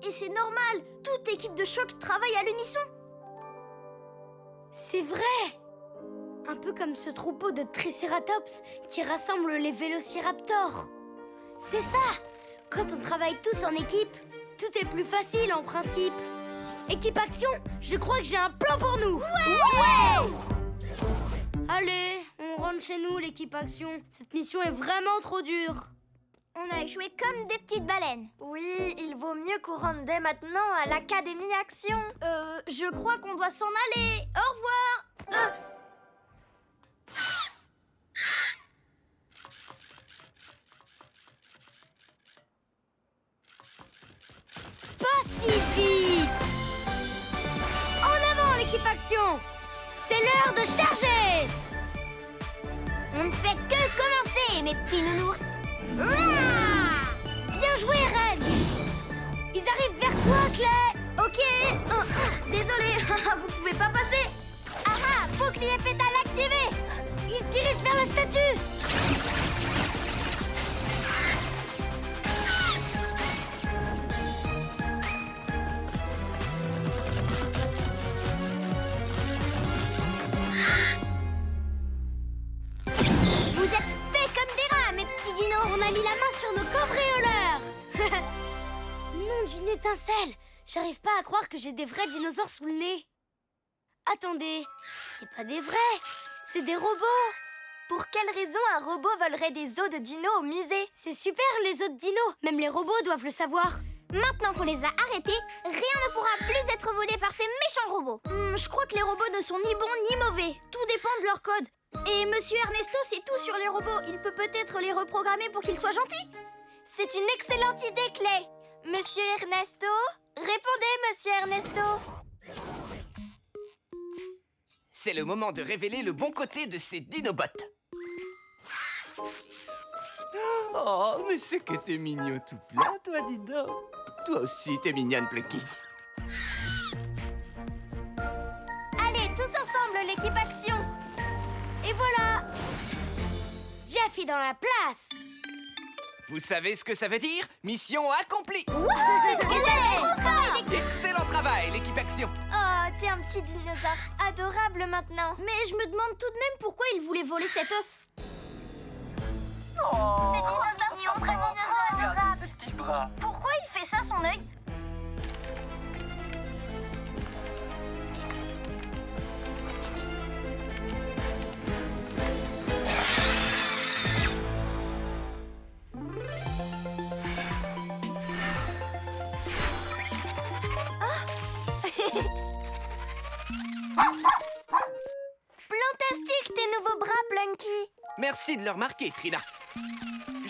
Et c'est normal, toute équipe de choc travaille à l'unisson. C'est vrai! Un peu comme ce troupeau de Triceratops qui rassemble les Vélociraptors. C'est ça! Quand on travaille tous en équipe, tout est plus facile en principe. Équipe Action, je crois que j'ai un plan pour nous! Ouais! Allez, on rentre chez nous, l'équipe Action. Cette mission est vraiment trop dure. On a échoué comme des petites baleines. Oui, il vaut mieux qu'on rentre dès maintenant à l'Académie Action. Je crois qu'on doit s'en aller. Au revoir. Pas si vite! En avant, l'équipe Action! C'est l'heure de charger! On ne fait que commencer, mes petits nounours. Bien joué, Ren! Ils arrivent vers toi, Clay! Ok. Désolé, vous pouvez pas passer. Bouclier pétale activé! Ils se dirigent vers la statue! Vous êtes faits comme des rats, mes petits dinos. On a mis la main sur nos cambrioleurs! Nom d'une étincelle! J'arrive pas à croire que j'ai des vrais dinosaures sous le nez. Attendez, c'est pas des vrais, c'est des robots. Pour quelle raison un robot volerait des os de dino au musée? C'est super, les os de dinos. Même les robots doivent le savoir. Maintenant qu'on les a arrêtés, rien ne pourra plus être volé par ces méchants robots. Je crois que les robots ne sont ni bons ni mauvais. Tout dépend de leur code. Et Monsieur Ernesto sait tout sur les robots. Il peut peut-être les reprogrammer pour qu'ils soient gentils. C'est une excellente idée, Clay. Monsieur Ernesto? Répondez, Monsieur Ernesto. C'est le moment de révéler le bon côté de ces dinobots. Oh, mais c'est que t'es mignon tout plein, toi, Dino. Toi aussi, t'es mignonne, Plucky. Allez, tous ensemble, l'équipe Action. Et voilà! Jeff est dans la place! Vous savez ce que ça veut dire? Mission accomplie! C'est ce que j'allais trop fort! Excellent travail, l'équipe Action! Oh, t'es un petit dinosaure adorable maintenant. Mais je me demande tout de même pourquoi il voulait voler cet os. C'est trop mignon, vraiment trop adorable. Petit bras. Pourquoi il fait ça, son œil? Plantastique, tes nouveaux bras, Plunky. Merci de le remarquer, Trina.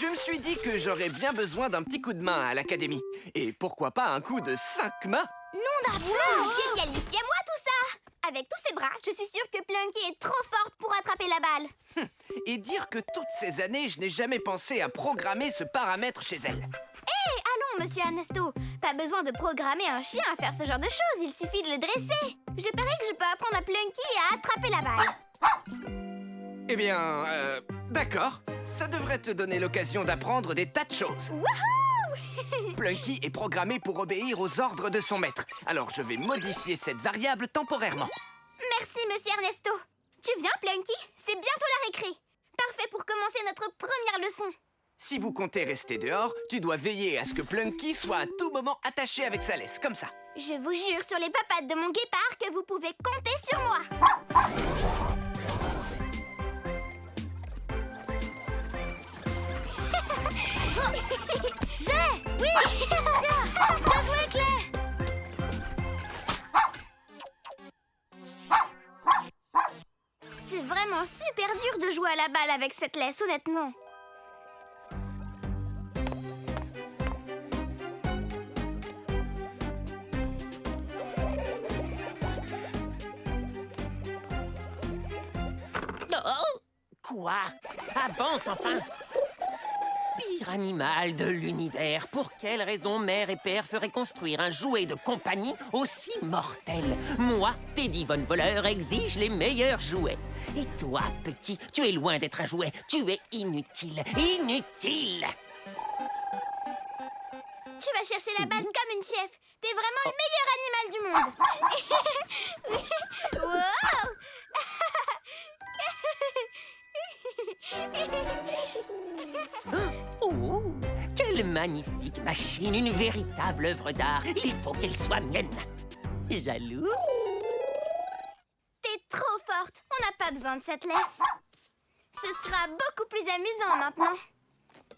Je me suis dit que j'aurais bien besoin d'un petit coup de main à l'académie. Et pourquoi pas un coup de 5 mains? Génial, ici à moi tout ça. Avec tous ses bras, je suis sûre que Plunky est trop forte pour attraper la balle. Et dire que toutes ces années, je n'ai jamais pensé à programmer ce paramètre chez elle. Allons, Monsieur Ernesto. Pas besoin de programmer un chien à faire ce genre de choses, il suffit de le dresser. Je parie que je peux apprendre à Plunky à attraper la balle. Eh bien, d'accord. Ça devrait te donner l'occasion d'apprendre des tas de choses. Wouhou! Plunky est programmé pour obéir aux ordres de son maître. Alors je vais modifier cette variable temporairement. Merci, Monsieur Ernesto. Tu viens, Plunky? C'est bientôt la récré. Parfait pour commencer notre première leçon. Si vous comptez rester dehors, tu dois veiller à ce que Plunky soit à tout moment attaché avec sa laisse, comme ça. Je vous jure sur les papates de mon guépard que vous pouvez compter sur moi. Oui. Bien joué, Claire. C'est vraiment super dur de jouer à la balle avec cette laisse, honnêtement. Oh! Quoi? Avance enfin! Pire animal de l'univers, pour quelle raison mère et père feraient construire un jouet de compagnie aussi mortel? Moi, Teddy Von Voleur, exige les meilleurs jouets. Et toi, petit, tu es loin d'être un jouet. Tu es inutile. Inutile! Tu vas chercher la balle comme une chef. T'es vraiment le meilleur animal du monde. Wow! Oh, quelle magnifique machine, une véritable œuvre d'art. Il faut qu'elle soit mienne. Jaloux? T'es trop forte. On n'a pas besoin de cette laisse. Ce sera beaucoup plus amusant maintenant.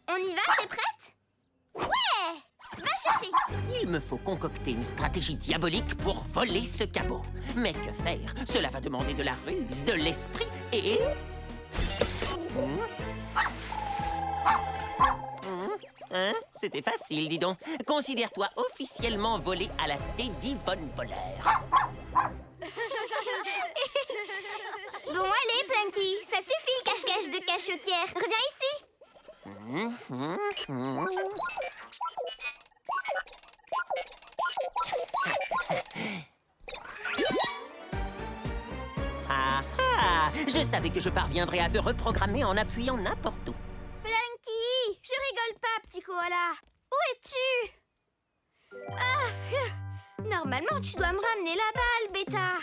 On y va, t'es prête? Ouais! Va chercher. Il me faut concocter une stratégie diabolique pour voler ce cabot. Mais que faire? Cela va demander de la ruse, de l'esprit et... Hein? C'était facile, dis donc. Considère-toi officiellement volé à la Teddy Von Voleur. Bon, allez, Plunky. Ça suffit le cache-cache de cachotière. Reviens ici. Ah ah! Je savais que je parviendrais à te reprogrammer en appuyant n'importe où. Plunky, je rigole pas, petit koala. Où es-tu? Ah, pfiou. Normalement, tu dois me ramener la balle, bêta.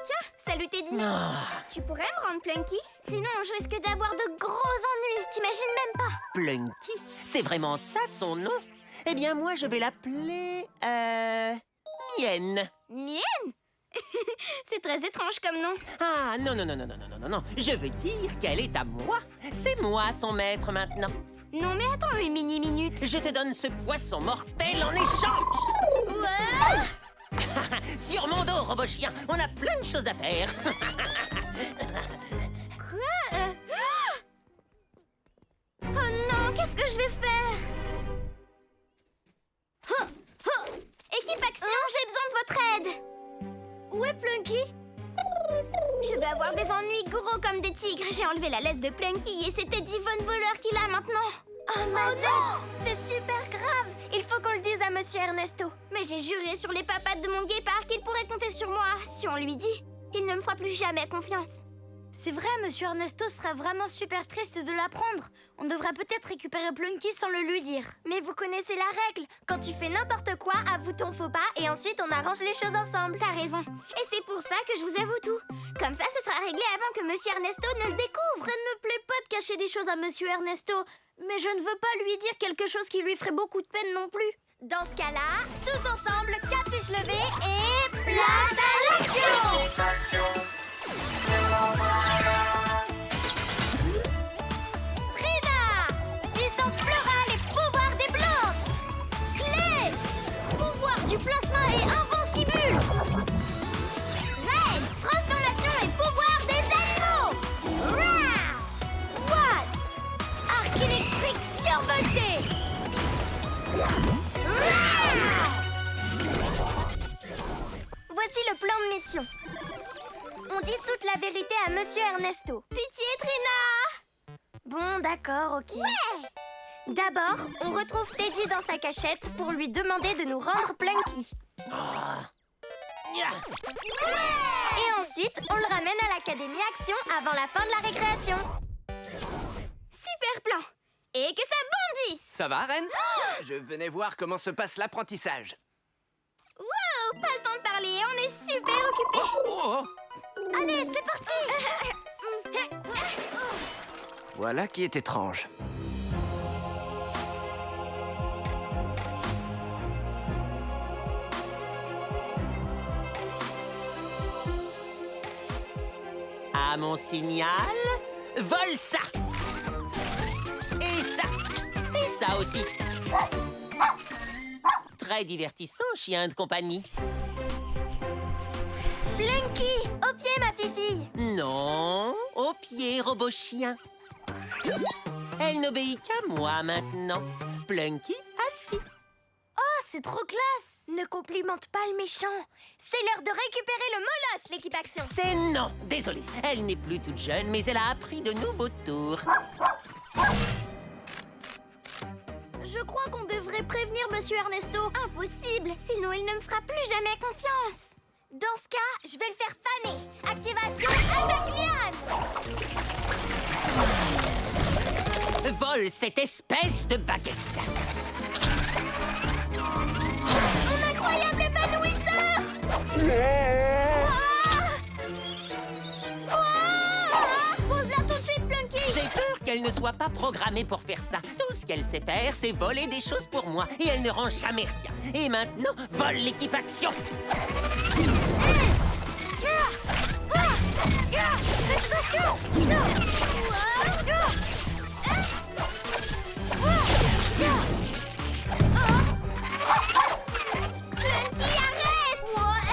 Tiens, salut Teddy. Ah. Tu pourrais me rendre Plunky? Sinon, je risque d'avoir de gros ennuis. T'imagines même pas. Plunky? C'est vraiment ça son nom? Eh bien, moi, je vais l'appeler... Mienne. Mienne? C'est très étrange comme nom. Ah, non. Je veux dire qu'elle est à moi. C'est moi son maître maintenant. Non, mais attends une mini-minute. Je te donne ce poisson mortel en échange. Wow! Sur mon dos, robot chien, on a plein de choses à faire. Quoi? Oh non, qu'est-ce que je vais faire? Équipe Action, j'ai besoin de votre aide. Où est Plunky? Je vais avoir des ennuis gros comme des tigres. J'ai enlevé la laisse de Plunky et c'est Teddy Von Voleur qui l'a maintenant. Oh non! C'est super grave! Il faut qu'on le dise à Monsieur Ernesto. Mais j'ai juré sur les papates de mon guépard qu'il pourrait compter sur moi. Si on lui dit, il ne me fera plus jamais confiance. C'est vrai, Monsieur Ernesto serait vraiment super triste de l'apprendre. On devrait peut-être récupérer Plunky sans le lui dire. Mais vous connaissez la règle. Quand tu fais n'importe quoi, avoue ton faux pas et ensuite on arrange les choses ensemble. T'as raison. Et c'est pour ça que je vous avoue tout. Comme ça, ce sera réglé avant que Monsieur Ernesto ne le découvre. Ça ne me plaît pas de cacher des choses à Monsieur Ernesto. Mais je ne veux pas lui dire quelque chose qui lui ferait beaucoup de peine non plus. Dans ce cas-là, tous ensemble, capuche levée et... Place à l'action! Trina! Puissance florale et pouvoir des plantes! Clé! Pouvoir du plasma et invincible! Red! Transformation et pouvoir des animaux! Rah! What? Arc électrique survolté! Voici le plan de mission. On dit toute la vérité à Monsieur Ernesto. Pitié, Trina! Bon, d'accord, ok. Ouais! D'abord, on retrouve Teddy dans sa cachette pour lui demander de nous rendre Plunky. Et ensuite, on le ramène à l'Académie Action avant la fin de la récréation. Super plan! Et que ça bondisse! Ça va, Reine? Je venais voir comment se passe l'apprentissage. Wow! Pas le temps de parler, on est super occupés! Oh! Allez, c'est parti! Voilà qui est étrange. À mon signal, vole ça. Et ça. Et ça aussi. Très divertissant, chien de compagnie. Plunky, au pied, ma fille. Non, au pied, robot chien. Elle n'obéit qu'à moi maintenant. Plunky, assis. Oh, c'est trop classe. Ne complimente pas le méchant. C'est l'heure de récupérer le molosse, l'équipe action. C'est non, désolé. Elle n'est plus toute jeune, mais elle a appris de nouveaux tours. Je crois qu'on devrait prévenir Monsieur Ernesto. Impossible, sinon il ne me fera plus jamais confiance. Dans ce cas, je vais le faire faner. Activation Attaque-Liane. Vole cette espèce de baguette. Mon incroyable épanouisseur. Pose-la tout de suite, Plunky. J'ai peur qu'elle ne soit pas programmée pour faire ça. Tout ce qu'elle sait faire, c'est voler des choses pour moi. Et elle ne rend jamais rien. Et maintenant, vole l'équipe action.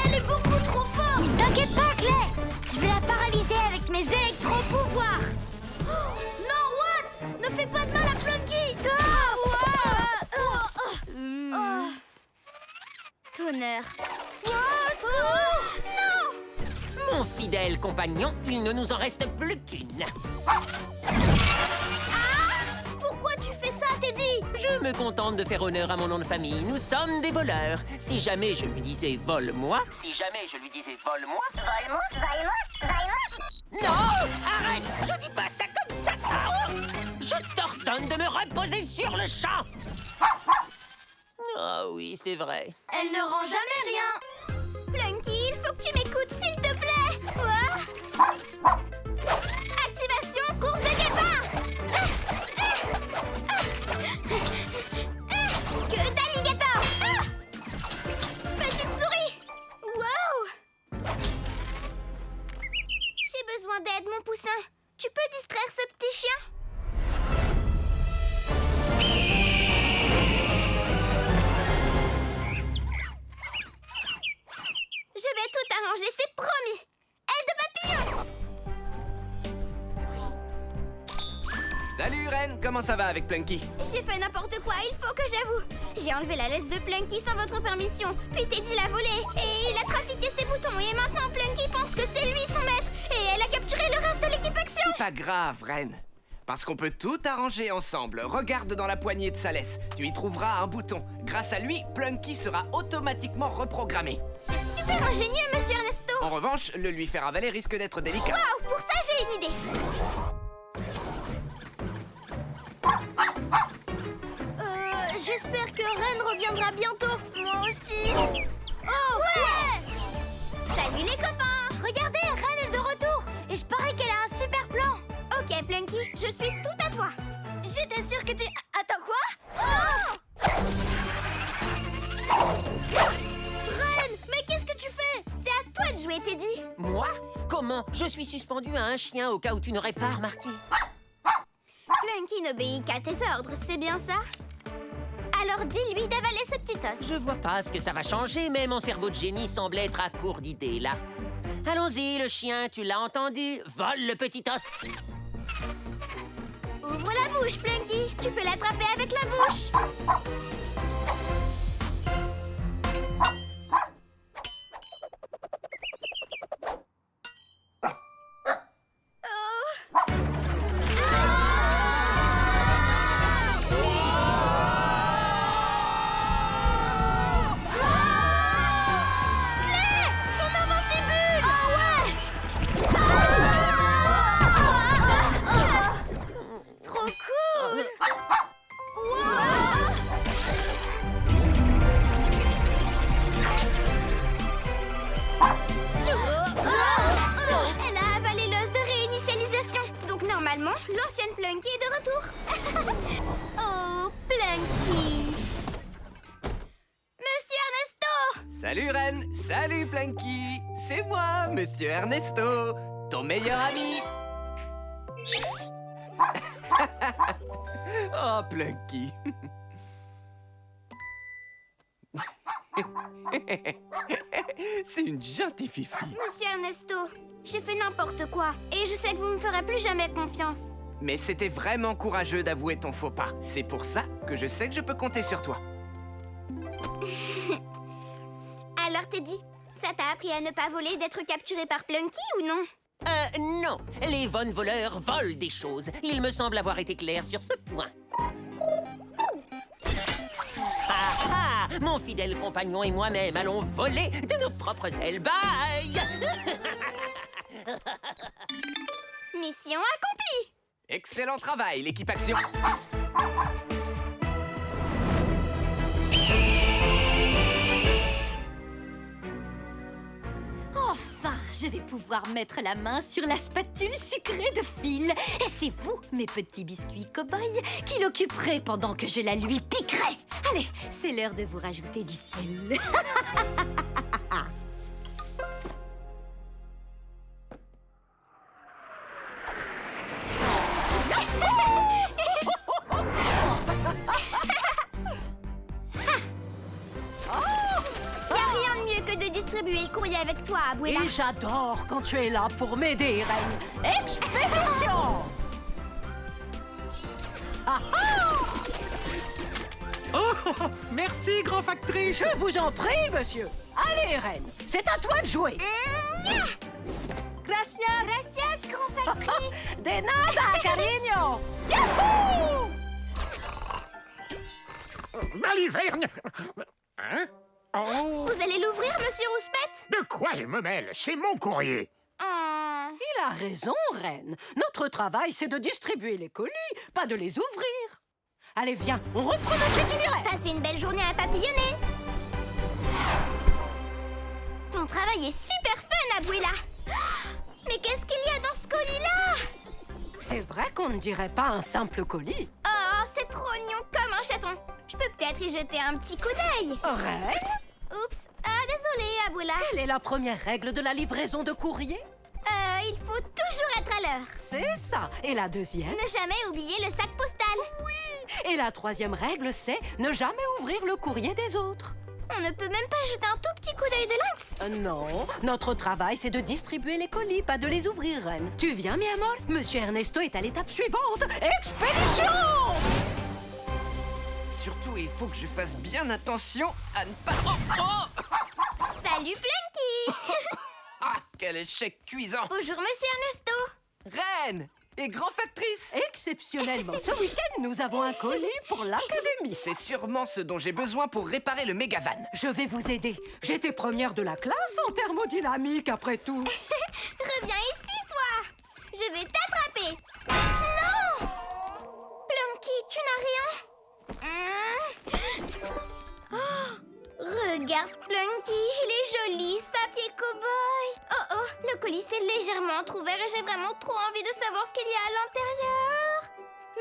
Elle est beaucoup trop forte. T'inquiète pas, Clay. Je vais la paralyser avec mes électro-pouvoirs. Non, What? Ne fais pas de mal à Plunky. Tonnerre. Mon fidèle compagnon, il ne nous en reste plus qu'une. Pourquoi tu fais ça, Teddy? Je me contente de faire honneur à mon nom de famille. Nous sommes des voleurs. Si jamais je lui disais vole-moi... Si jamais je lui disais vole-moi... Vole-moi, vole-moi, vole-moi. Non! Arrête! Je dis pas ça comme ça! Je t'ordonne de me reposer sur le champ! Ah oui, c'est vrai. Elle ne rend jamais rien. Plunky, il faut que tu m'écoutes, s'il te plaît. Activation, course de départ. Queue d'alligator. Petite souris. Wow. J'ai besoin d'aide, mon poussin. Tu peux distraire ce petit chien? Je vais tout arranger, c'est promis. Aile de papillon. Salut, Ren. Comment ça va avec Plunky? J'ai fait n'importe quoi, il faut que j'avoue. J'ai enlevé la laisse de Plunky sans votre permission, puis Teddy l'a volée, et il a trafiqué ses boutons, et maintenant Plunky pense que c'est lui son maître, et elle a capturé le reste de l'équipe action. C'est pas grave, Ren. Parce qu'on peut tout arranger ensemble. Regarde dans la poignée de sa laisse. Tu y trouveras un bouton. Grâce à lui, Plunky sera automatiquement reprogrammé. C'est super ingénieux, Monsieur Ernesto. En revanche, le lui faire avaler risque d'être délicat. Waouh, pour ça j'ai une idée. J'espère que Ren reviendra bientôt. Moi aussi. Oh, ouais. Salut les copains. Regardez, Ren est de retour. Et je parie qu'elle a un super plan. Ok, Plunky, je suis tout à toi. J'étais sûre que tu... Attends, quoi? Ren, mais qu'est-ce que tu fais? C'est à toi de jouer, Teddy. Moi? Comment? Je suis suspendu à un chien au cas où tu n'aurais pas remarqué. Plunky n'obéit qu'à tes ordres, c'est bien ça? Alors dis-lui d'avaler ce petit os. Je vois pas ce que ça va changer, mais mon cerveau de génie semble être à court d'idées, là. Allons-y, le chien, tu l'as entendu? Vole le petit os! Ouvre la bouche, Plunky. Tu peux l'attraper avec la bouche. Elle a avalé l'os de réinitialisation. Donc normalement, l'ancienne Plunky est de retour. Oh, Plunky. Monsieur Ernesto. Salut, Ren. Salut, Plunky. C'est moi, Monsieur Ernesto. ton meilleur ami. Oh, Plunky. C'est une gentille fifi. Monsieur Ernesto, j'ai fait n'importe quoi. Et je sais que vous me ferez plus jamais confiance. Mais c'était vraiment courageux d'avouer ton faux pas. C'est pour ça que je sais que je peux compter sur toi. Alors, Teddy, ça t'a appris à ne pas voler, d'être capturé par Plunky ou non? Non. Les Von voleurs volent des choses. Il me semble avoir été clair sur ce point. Ah, mon fidèle compagnon et moi-même allons voler de nos propres ailes. Bye! Mission accomplie! Excellent travail, l'équipe Action. Enfin, je vais pouvoir mettre la main sur la spatule sucrée de Phil. Et c'est vous, mes petits biscuits cow-boys, qui l'occuperez pendant que je la lui piquerai. Allez, c'est l'heure de vous rajouter du sel. Distribuer le courrier avec toi, Abuela. Et j'adore quand tu es là pour m'aider, Reine. Expédition! Merci, grand factrice. Je vous en prie, monsieur. Allez, Reine, c'est à toi de jouer. Gracias, gracias, grand factrice. De nada, cariño. Yahoo! Maliverne. Hein? Oh. Vous allez l'ouvrir, monsieur Rouspette? De quoi je me mêle? C'est mon courrier. Il a raison, Reine. Notre travail, c'est de distribuer les colis, pas de les ouvrir. Allez, viens, on reprend notre itinéraire. Passez une belle journée à papillonner. Ton travail est super fun, Abuela. Mais qu'est-ce qu'il y a dans ce colis-là? C'est vrai qu'on ne dirait pas un simple colis. Oh, c'est trop mignon comme un chaton. Je peux peut-être y jeter un petit coup d'œil. Reine? Oups. Ah, désolée, Abuela. Quelle est la première règle de la livraison de courrier? Il faut toujours être à l'heure. C'est ça. Et la deuxième? Ne jamais oublier le sac postal. Oui. Et la troisième règle, c'est ne jamais ouvrir le courrier des autres. On ne peut même pas jeter un tout petit coup d'œil de lynx. Non, notre travail, c'est de distribuer les colis, pas de les ouvrir, Reine. Tu viens, mi amor? Monsieur Ernesto est à l'étape suivante. Expédition! Surtout, il faut que je fasse bien attention à ne pas... Oh! Salut, Plunky. Ah, quel échec cuisant. Bonjour, monsieur Ernesto. Reine et grand factrice. Exceptionnellement, ce week-end, nous avons un colis pour l'académie. C'est sûrement ce dont j'ai besoin pour réparer le mégavan. Je vais vous aider. J'étais première de la classe en thermodynamique, après tout. Reviens ici, toi. Je vais t'attraper. Non! Plunky, tu n'as rien? Oh, regarde, Plunky, il est joli, ce papier cow-boy. Oh, le colis s'est légèrement entrouvert et j'ai vraiment trop envie de savoir ce qu'il y a à l'intérieur.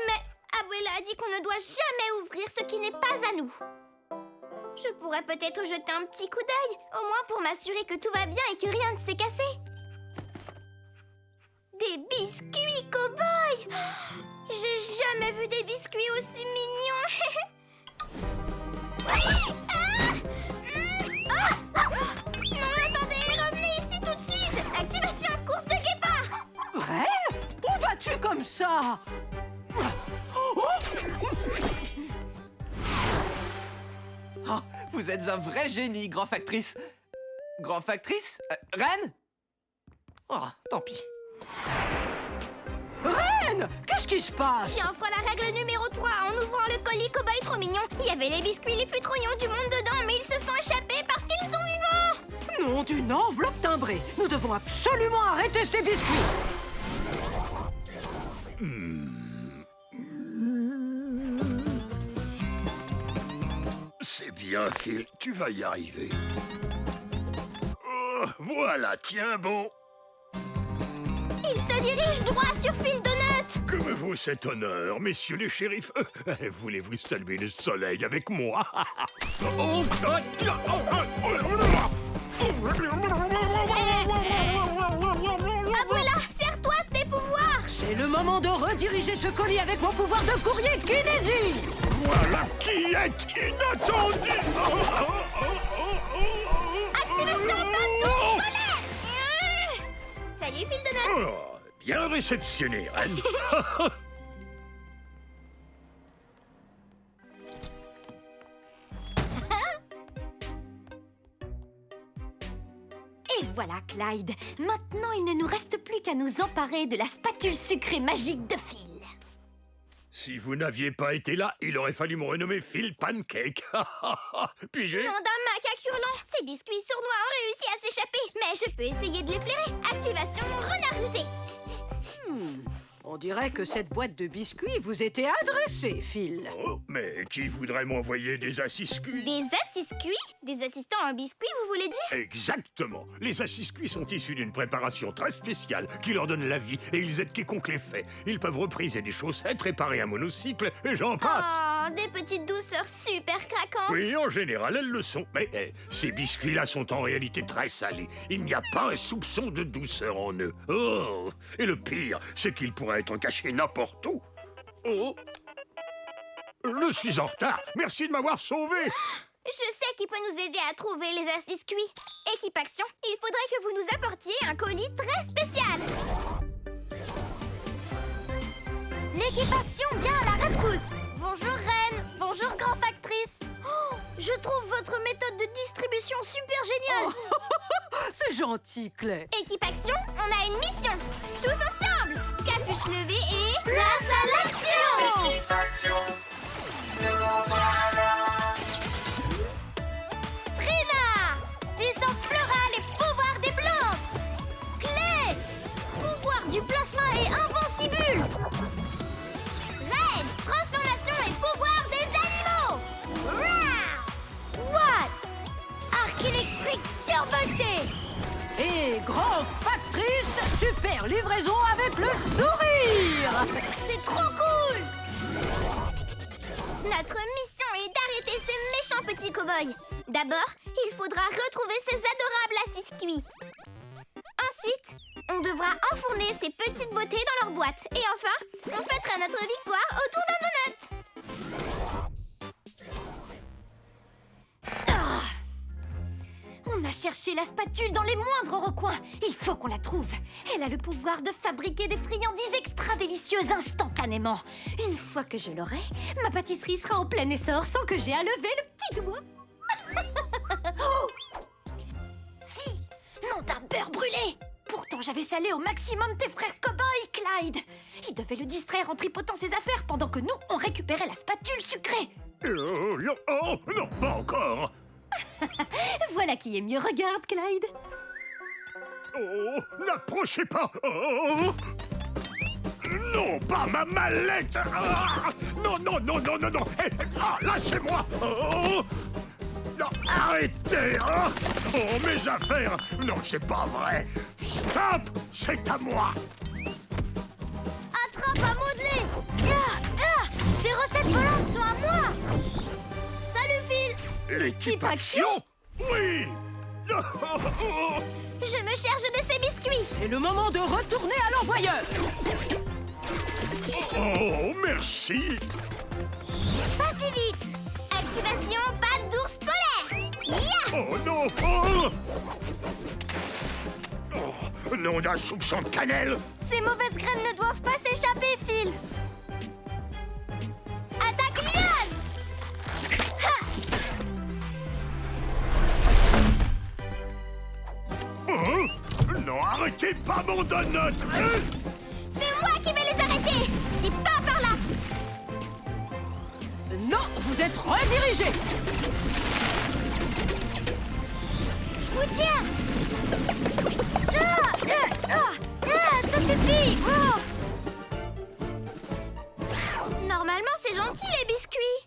Mais Abuela a dit qu'on ne doit jamais ouvrir ce qui n'est pas à nous. Je pourrais peut-être jeter un petit coup d'œil, au moins pour m'assurer que tout va bien et que rien ne s'est cassé. Des biscuits cow-boy! J'ai jamais vu des biscuits aussi mignons. Non, attendez, revenez ici tout de suite. Activation course de guépard. Reine, où vas-tu comme ça? Oh, vous êtes un vrai génie, grand factrice. Grand factrice? Reine? Oh, tant pis. Reine, qu'est-ce qui se passe? J'ai enfreint la règle numéro 3 en ouvrant le colis cow-boy trop mignon. Il y avait les biscuits les plus trognons du monde dedans, mais ils se sont échappés parce qu'ils sont vivants. Non, d'une enveloppe timbrée. Nous devons absolument arrêter ces biscuits. C'est bien, Phil, tu vas y arriver. Oh, voilà, tiens bon. Il se dirige droit sur Phil Donut. Que me vaut cet honneur, messieurs les shérifs? Voulez-vous saluer le soleil avec moi? Oh, Abuela, moment de rediriger ce colis avec mon pouvoir de courrier kinésie. Voilà qui est inattendu. Activation pantoufle polaire. Salut, fil de notes. Oh, bien réceptionné, Reine. Et voilà, Clyde. Maintenant, il ne nous reste plus qu'à nous emparer de la spatule sucrée magique de Phil. Si vous n'aviez pas été là, il aurait fallu me renommer Phil Pancake. Pigé? Nom d'un macaque hurlant. Ces biscuits sournois ont réussi à s'échapper. Mais je peux essayer de les flairer. Activation renard rusé. On dirait que cette boîte de biscuits vous était adressée, Phil. Oh, mais qui voudrait m'envoyer des assiscuits? Des assiscuits? Des assistants en biscuits, vous voulez dire? Exactement. Les assiscuits sont issus d'une préparation très spéciale qui leur donne la vie et ils aident quiconque les fait. Ils peuvent repriser des chaussettes, réparer un monocycle et j'en passe. Oh, des petites douceurs super craquantes. Oui, en général, elles le sont. Mais ces biscuits-là sont en réalité très salés. Il n'y a pas un soupçon de douceur en eux. Oh! Et le pire, c'est qu'ils pourraient être cachés n'importe où. Oh! Je suis en retard. Merci de m'avoir sauvé. Je sais qui peut nous aider à trouver les assiscuits. Équipe Action, il faudrait que vous nous apportiez un colis très spécial. L'équipe Action vient à la rescousse. Bonjour, Reine. Bonjour, Grand Factrice. Oh, je trouve votre méthode de distribution super géniale. C'est gentil, Clay. Équipe Action, on a une mission. Tous ensemble. Capuche levée et... place à l'action. Équipe Action, nous voilà. Trina, puissance florale et pouvoir des plantes. Clé, pouvoir du plasma et invincible. Reine, transformation et pouvoir des animaux. Rah! What? Arc électrique survolté. Et Grand Factrice, super livraison avec le sourire. C'est trop cool. Notre mission est d'arrêter ces méchants petits cow-boys. D'abord, il faudra retrouver ces adorables assiscuits. Ensuite, on devra enfourner ces petites beautés dans leur boîte. Et enfin, on fêtera notre victoire autour d'un donut. On a cherché la spatule dans les moindres recoins. Il faut qu'on la trouve. Elle a le pouvoir de fabriquer des friandises extra délicieuses instantanément. Une fois que je l'aurai, ma pâtisserie sera en plein essor sans que j'aie à lever le petit doigt. Oh! Phil, nom d'un beurre brûlé. Pourtant, j'avais salé au maximum tes frères cow-boys, Clyde. Ils devaient le distraire en tripotant ses affaires pendant que nous, on récupérait la spatule sucrée. Oh, non, pas encore. Voilà qui est mieux. Regarde, Clyde. Oh, n'approchez pas. Oh. Non, pas ma mallette. Ah, non. Lâchez-moi. Oh. Non, arrêtez. Oh, mes affaires. Non, c'est pas vrai. Stop, c'est à moi. Attrape à modeler. Ces recettes volantes sont à moi. Salut, Phil. L'équipe Action? Oui. Je me charge de ces biscuits. C'est le moment de retourner à l'envoyeur. Oh, merci. Pas si vite. Activation patte d'ours polaire. Ya! Oh non. Oh, nom d'un soupçon de cannelle. Ces mauvaises graines ne doivent pas s'échapper, Phil. Attaque Lion! Oh, non, arrêtez pas mon donut. C'est moi qui vais les arrêter. C'est pas par là. Non, vous êtes redirigé. Je vous tiens. Ça suffit. Normalement, c'est gentil, les biscuits.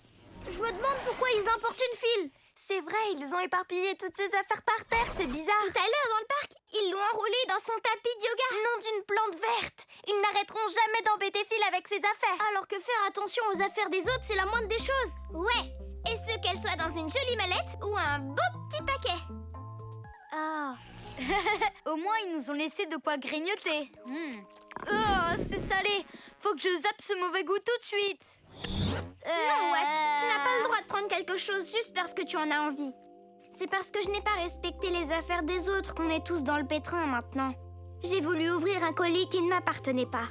Je me demande pourquoi ils importunent Phil. C'est vrai, ils ont éparpillé toutes ces affaires par terre, c'est bizarre. Tout à l'heure, dans le parc, ils l'ont enroulé dans son tapis de yoga. Nom d'une plante verte. Ils n'arrêteront jamais d'embêter Phil avec ses affaires. Alors que faire attention aux affaires des autres, c'est la moindre des choses. Ouais. Et ce qu'elles soient dans une jolie mallette ou un beau petit paquet. Oh. Au moins, ils nous ont laissé de quoi grignoter. Oh, c'est salé. Faut que je zappe ce mauvais goût tout de suite. Non, Watt, tu n'as pas le droit de prendre quelque chose juste parce que tu en as envie. C'est parce que je n'ai pas respecté les affaires des autres qu'on est tous dans le pétrin maintenant. J'ai voulu ouvrir un colis qui ne m'appartenait pas.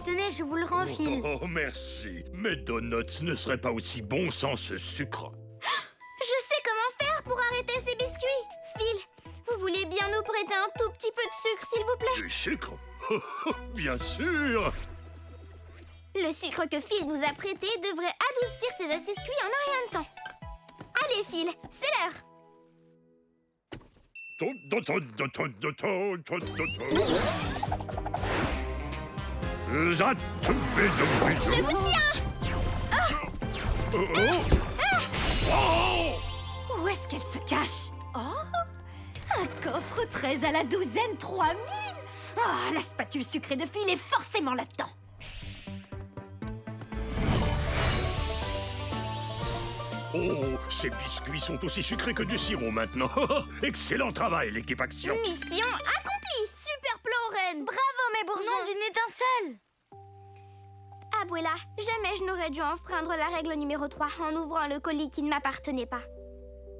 Tenez, je vous le rends, Phil. Oh, merci. Mes donuts ne seraient pas aussi bons sans ce sucre. Je sais comment faire pour arrêter ces biscuits. Phil, vous voulez bien nous prêter un tout petit peu de sucre, s'il vous plaît? Du sucre? Bien sûr. Le sucre que Phil nous a prêté devrait adoucir ces biscuits en un rien de temps. Allez, Phil, c'est l'heure. Je vous tiens. Où est-ce qu'elle se cache? Oh, un coffre 13 à la douzaine, 3000. Ah, la spatule sucrée de Phil est forcément là-dedans. Oh, ces biscuits sont aussi sucrés que du sirop maintenant. Excellent travail, l'équipe Action. Mission accomplie. Super plan, Reine. Bravo, mes bourgeons. Nom d'une étincelle. Abuela, jamais je n'aurais dû enfreindre la règle numéro 3 en ouvrant le colis qui ne m'appartenait pas.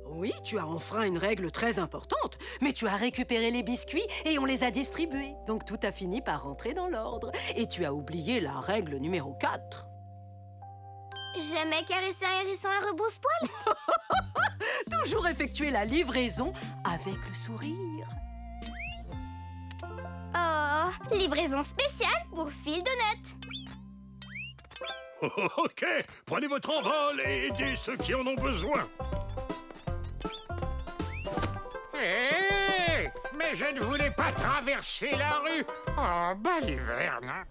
Oui, tu as enfreint une règle très importante, mais tu as récupéré les biscuits et on les a distribués. Donc tout a fini par rentrer dans l'ordre. Et tu as oublié la règle numéro 4. Jamais caresser un hérisson à rebrousse-poil. Toujours effectuer la livraison avec le sourire. Oh, livraison spéciale pour Phil Donut. Ok, prenez votre envol et aidez ceux qui en ont besoin. Hé, mais je ne voulais pas traverser la rue. Oh, baliverne.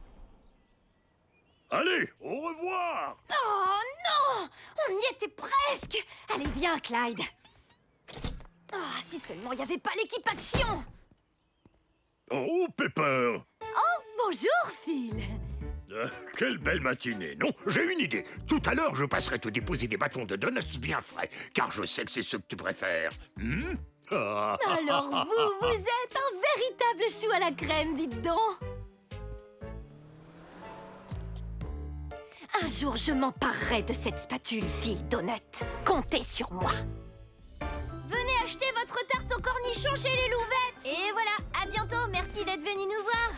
Allez, au revoir. Oh non! On y était presque! Allez, viens, Clyde. Ah, si seulement il n'y avait pas l'équipe Action! Oh, Pepper. Oh, bonjour, Phil. Quelle belle matinée, non? J'ai une idée. Tout à l'heure, je passerai te déposer des bâtons de donuts bien frais, car je sais que c'est ce que tu préfères. Alors vous êtes un véritable chou à la crème, dites donc. Un jour, je m'emparerai de cette spatule, Phil Donut. Comptez sur moi. Venez acheter votre tarte au cornichon chez les Louvettes. Et voilà, à bientôt. Merci d'être venu nous voir.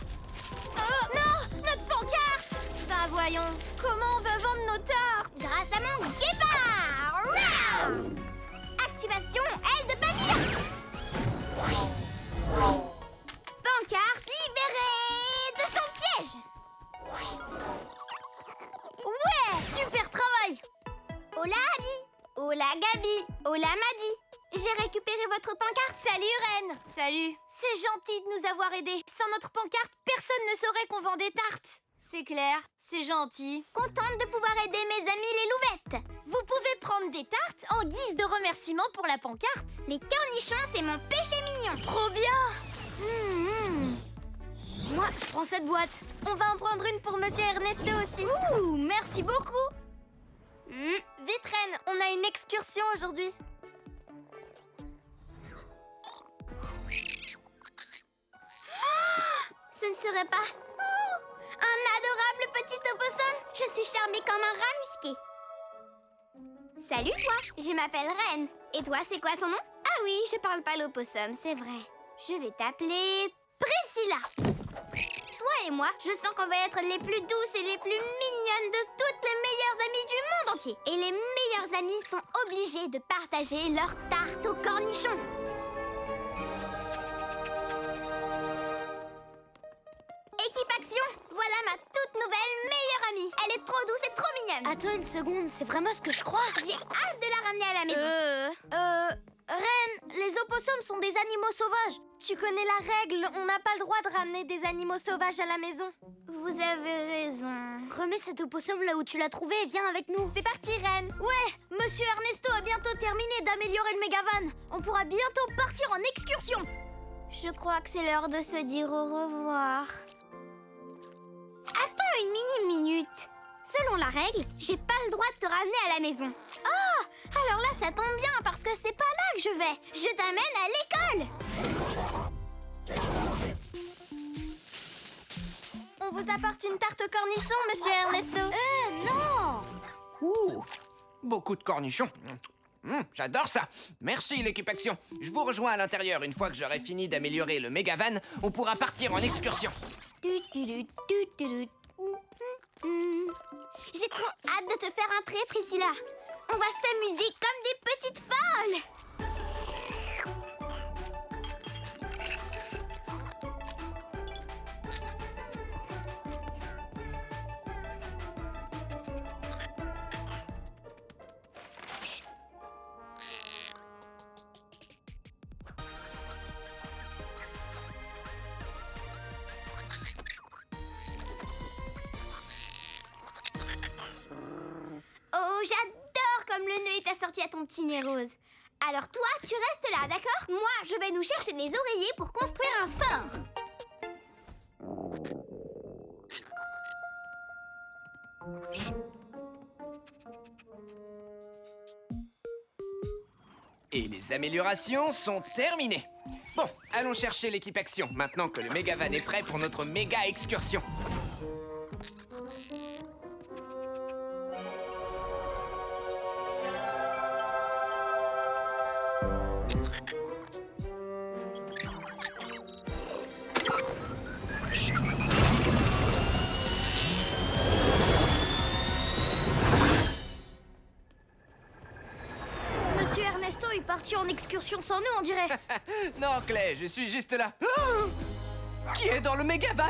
Oh non, notre pancarte. Bah voyons, comment on va vendre nos tartes? Grâce à mon guépard. Round. Activation aile de Pamir. Pancarte libérée de son piège. Ouais, super travail. Hola Abby. Hola Gabi. Hola Maddy. J'ai récupéré votre pancarte. Salut Reine. Salut. C'est gentil de nous avoir aidés. Sans notre pancarte, personne ne saurait qu'on vend des tartes. C'est clair, c'est gentil. Contente de pouvoir aider mes amis les louvettes. Vous pouvez prendre des tartes en guise de remerciement pour la pancarte. Les cornichons, c'est mon péché mignon. Trop bien. Moi, je prends cette boîte. On va en prendre une pour Monsieur Ernesto aussi. Ouh, merci beaucoup. Vite, Reine, on a une excursion aujourd'hui. Ce ne serait pas... un adorable petit opossum. Je suis charmée comme un rat musqué. Salut toi, je m'appelle Reine. Et toi, c'est quoi ton nom? Ah oui, je parle pas l'opossum, c'est vrai. Je vais t'appeler Priscilla. Toi et moi, je sens qu'on va être les plus douces et les plus mignonnes de toutes les meilleures amies du monde entier. Et les meilleures amies sont obligées de partager leur tarte aux cornichons. Équipe Action, voilà ma toute nouvelle meilleure amie. Elle est trop douce et trop mignonne. Attends une seconde, c'est vraiment ce que je crois. J'ai hâte de la ramener à la maison. Reine, les opossums sont des animaux sauvages. Tu connais la règle, on n'a pas le droit de ramener des animaux sauvages à la maison. Vous avez raison. Remets cet opossum là où tu l'as trouvé et viens avec nous. C'est parti, Reine. Ouais, Monsieur Ernesto a bientôt terminé d'améliorer le mégavan. On pourra bientôt partir en excursion. Je crois que c'est l'heure de se dire au revoir. Attends une mini-minute. Selon la règle, j'ai pas le droit de te ramener à la maison. Ah, alors là, ça tombe bien parce que c'est pas là que je vais. Je t'amène à l'école. On On vous apporte une tarte au cornichon, monsieur Ernesto. Non! Ouh, beaucoup de cornichons. J'adore ça. Merci, l'équipe Action. Je vous rejoins à l'intérieur. Une fois que j'aurai fini d'améliorer le Megavan, on pourra partir en excursion. J'ai trop hâte de te faire entrer, Priscilla. On va s'amuser comme des petites folles. Oh, j'adore comme le nœud est assorti à ton petit nez rose. Alors toi, tu restes là, d'accord? Moi, je vais nous chercher des oreillers pour construire un fort. Et les améliorations sont terminées. Bon, allons chercher l'équipe Action, maintenant que le Megavan est prêt pour notre méga excursion. Monsieur Ernesto est parti en excursion sans nous, on dirait. Non, Clay, je suis juste là. Oh, qui est dans le Megavan?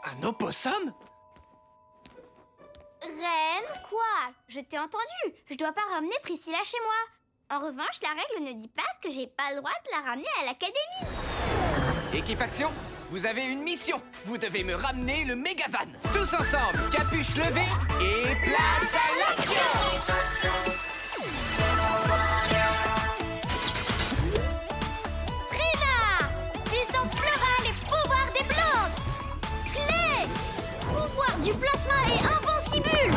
Un opossum? Reine, quoi? Je t'ai entendu. Je dois pas ramener Priscilla chez moi. En revanche, la règle ne dit pas que j'ai pas le droit de la ramener à l'académie. Équipe Action, vous avez une mission. Vous devez me ramener le Megavan. Tous ensemble, capuche levée et place à l'action! Trina! Puissance florale et pouvoir des plantes. Clé! Pouvoir du plasma et invincible!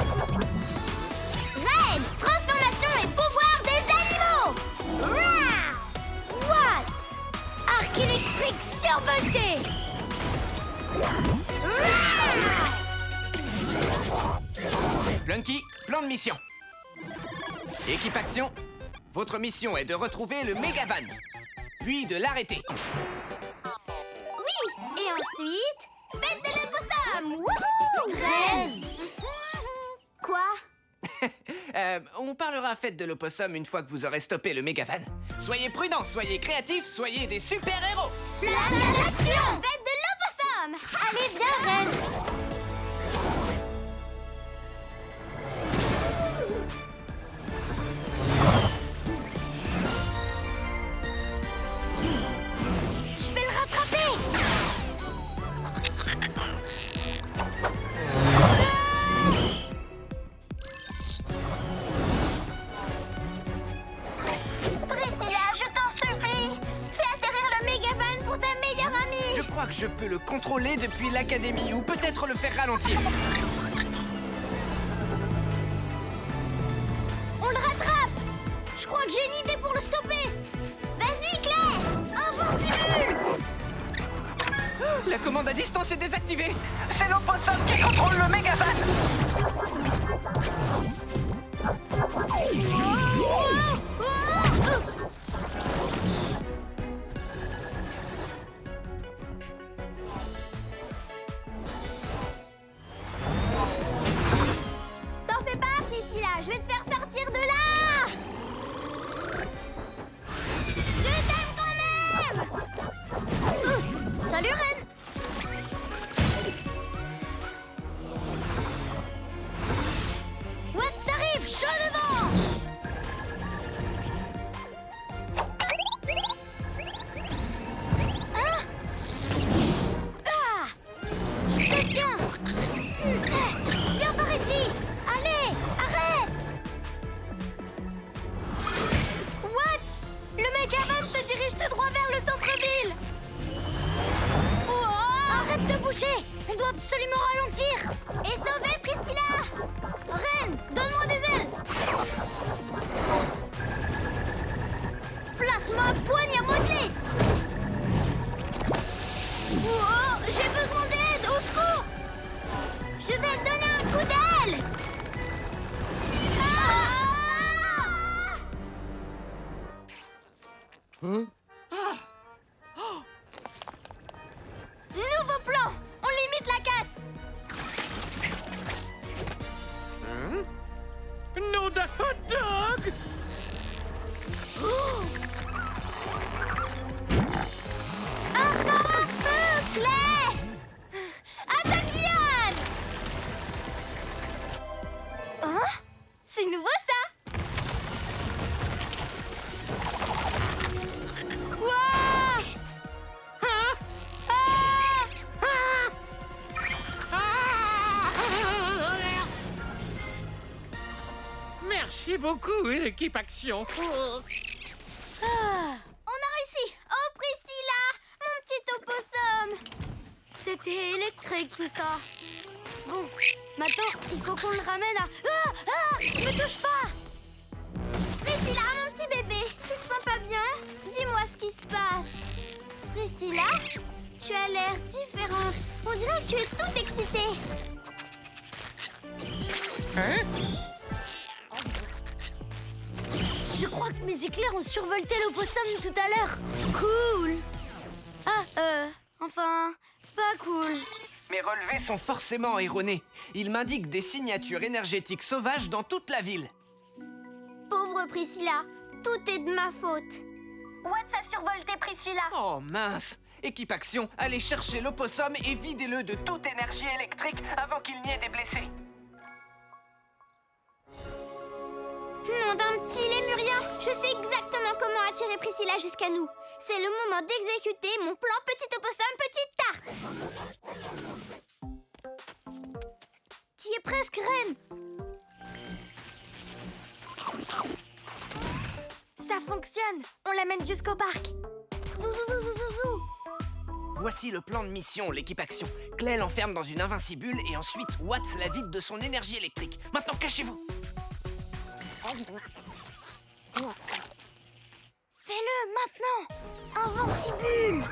Reine! Transformation et pouvoir des animaux! Rah! What? Arc électrique survolté! Plunky, plan de mission. Équipe Action, votre mission est de retrouver le Megavan, puis de l'arrêter. Oui! Et ensuite, fête de l'opossum! Wouhou! Reine! Quoi? On parlera fête de l'opossum une fois que vous aurez stoppé le Megavan. Soyez prudents, soyez créatifs, soyez des super-héros. Place à l'action! Fête de l'opossum! Allez, viens, Reine. Je vais le rattraper! Priscilla, je t'en supplie. Fais atterrir le Megavan pour ta meilleure amie! Je crois que je peux le contrôler depuis l'académie, ou peut-être le faire ralentir. On le rattrape! Je crois que j'ai une idée pour le stopper! Vas-y, Claire! Invincible! La commande à distance est désactivée. C'est l'opossum qui contrôle le Megavan. T'en fais pas, Priscilla! Je vais te faire sortir de là! Je t'aime quand même! Salut, Reine! Watts arrive! Chaud devant! Hein? Ah! Je te tiens! Viens par ici! Allez! Arrête! Watts! Le Megavan se dirige tout droit vers le centre-ville. Arrête de bouger! On doit absolument ralentir! Et sauver Priscilla! Reine, donne-moi des ailes! Plasma poigne à modeler! Merci beaucoup, l'équipe Action. On a réussi. Oh, Priscilla, mon petit opossum. C'était électrique tout ça. Bon, maintenant, il faut qu'on le ramène à... me touche pas. Priscilla, mon petit bébé, tu te sens pas bien? Dis-moi ce qui se passe. Priscilla, tu as l'air différente. On dirait que tu es toute excitée. Hein? Je crois que mes éclairs ont survolté l'opossum tout à l'heure. Cool. Enfin, pas cool. Mes relevés sont forcément erronés. Ils m'indiquent des signatures énergétiques sauvages dans toute la ville. Pauvre Priscilla, tout est de ma faute. Watts a survolté Priscilla. Oh mince! Équipe Action, allez chercher l'opossum et videz-le de toute énergie électrique avant qu'il n'y ait des blessés. Nom d'un petit lémurien, je sais exactement comment attirer Priscilla jusqu'à nous. C'est le moment d'exécuter mon plan petit opossum, petite tarte. T'y es presque, Reine. Ça fonctionne. On l'amène jusqu'au parc. Zou, zou, zou, zou, zou, zou. Voici le plan de mission, l'équipe Action. Clay l'enferme dans une invincibule et ensuite Watts la vide de son énergie électrique. Maintenant, cachez-vous! Fais-le maintenant. Invincibule.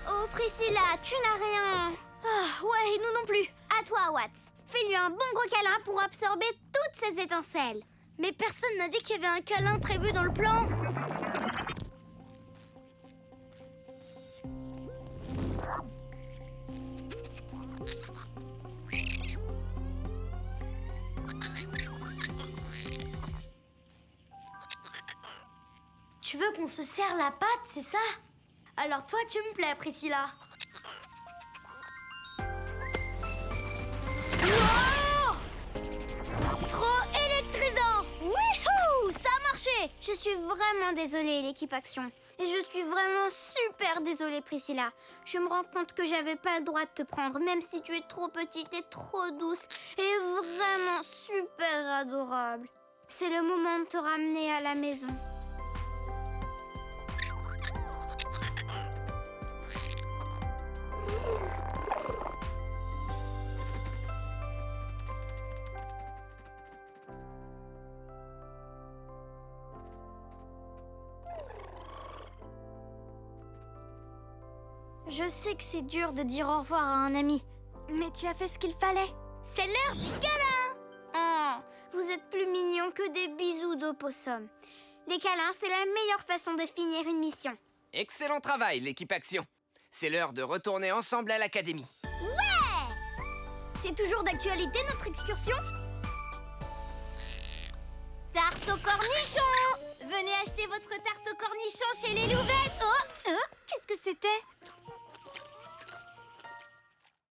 Oh, Priscilla, tu n'as rien. Ah, ouais, nous non plus. À toi, Watts. Fais-lui un bon gros câlin pour absorber toutes ces étincelles. Mais personne n'a dit qu'il y avait un câlin prévu dans le plan. Tu veux qu'on se serre la patte, c'est ça? Alors toi, tu me plais, Priscilla. Wow! Trop électrisant! Wouhou! Ça a marché! Je suis vraiment désolée, l'équipe Action. Et je suis vraiment super désolée, Priscilla. Je me rends compte que j'avais pas le droit de te prendre, même si tu es trop petite et trop douce et vraiment super adorable. C'est le moment de te ramener à la maison. Je sais que c'est dur de dire au revoir à un ami, Mais tu as fait ce qu'il fallait. c'est l'heure du câlin! Oh, vous êtes plus mignons que des bisous d'opossum. Les câlins, c'est la meilleure façon de finir une mission. Excellent travail, l'équipe Action. C'est l'heure de retourner ensemble à l'académie. Ouais! C'est toujours d'actualité notre excursion? Tarte au cornichon! Venez acheter votre tarte au cornichon chez les Louvettes. Oh, qu'est-ce que c'était?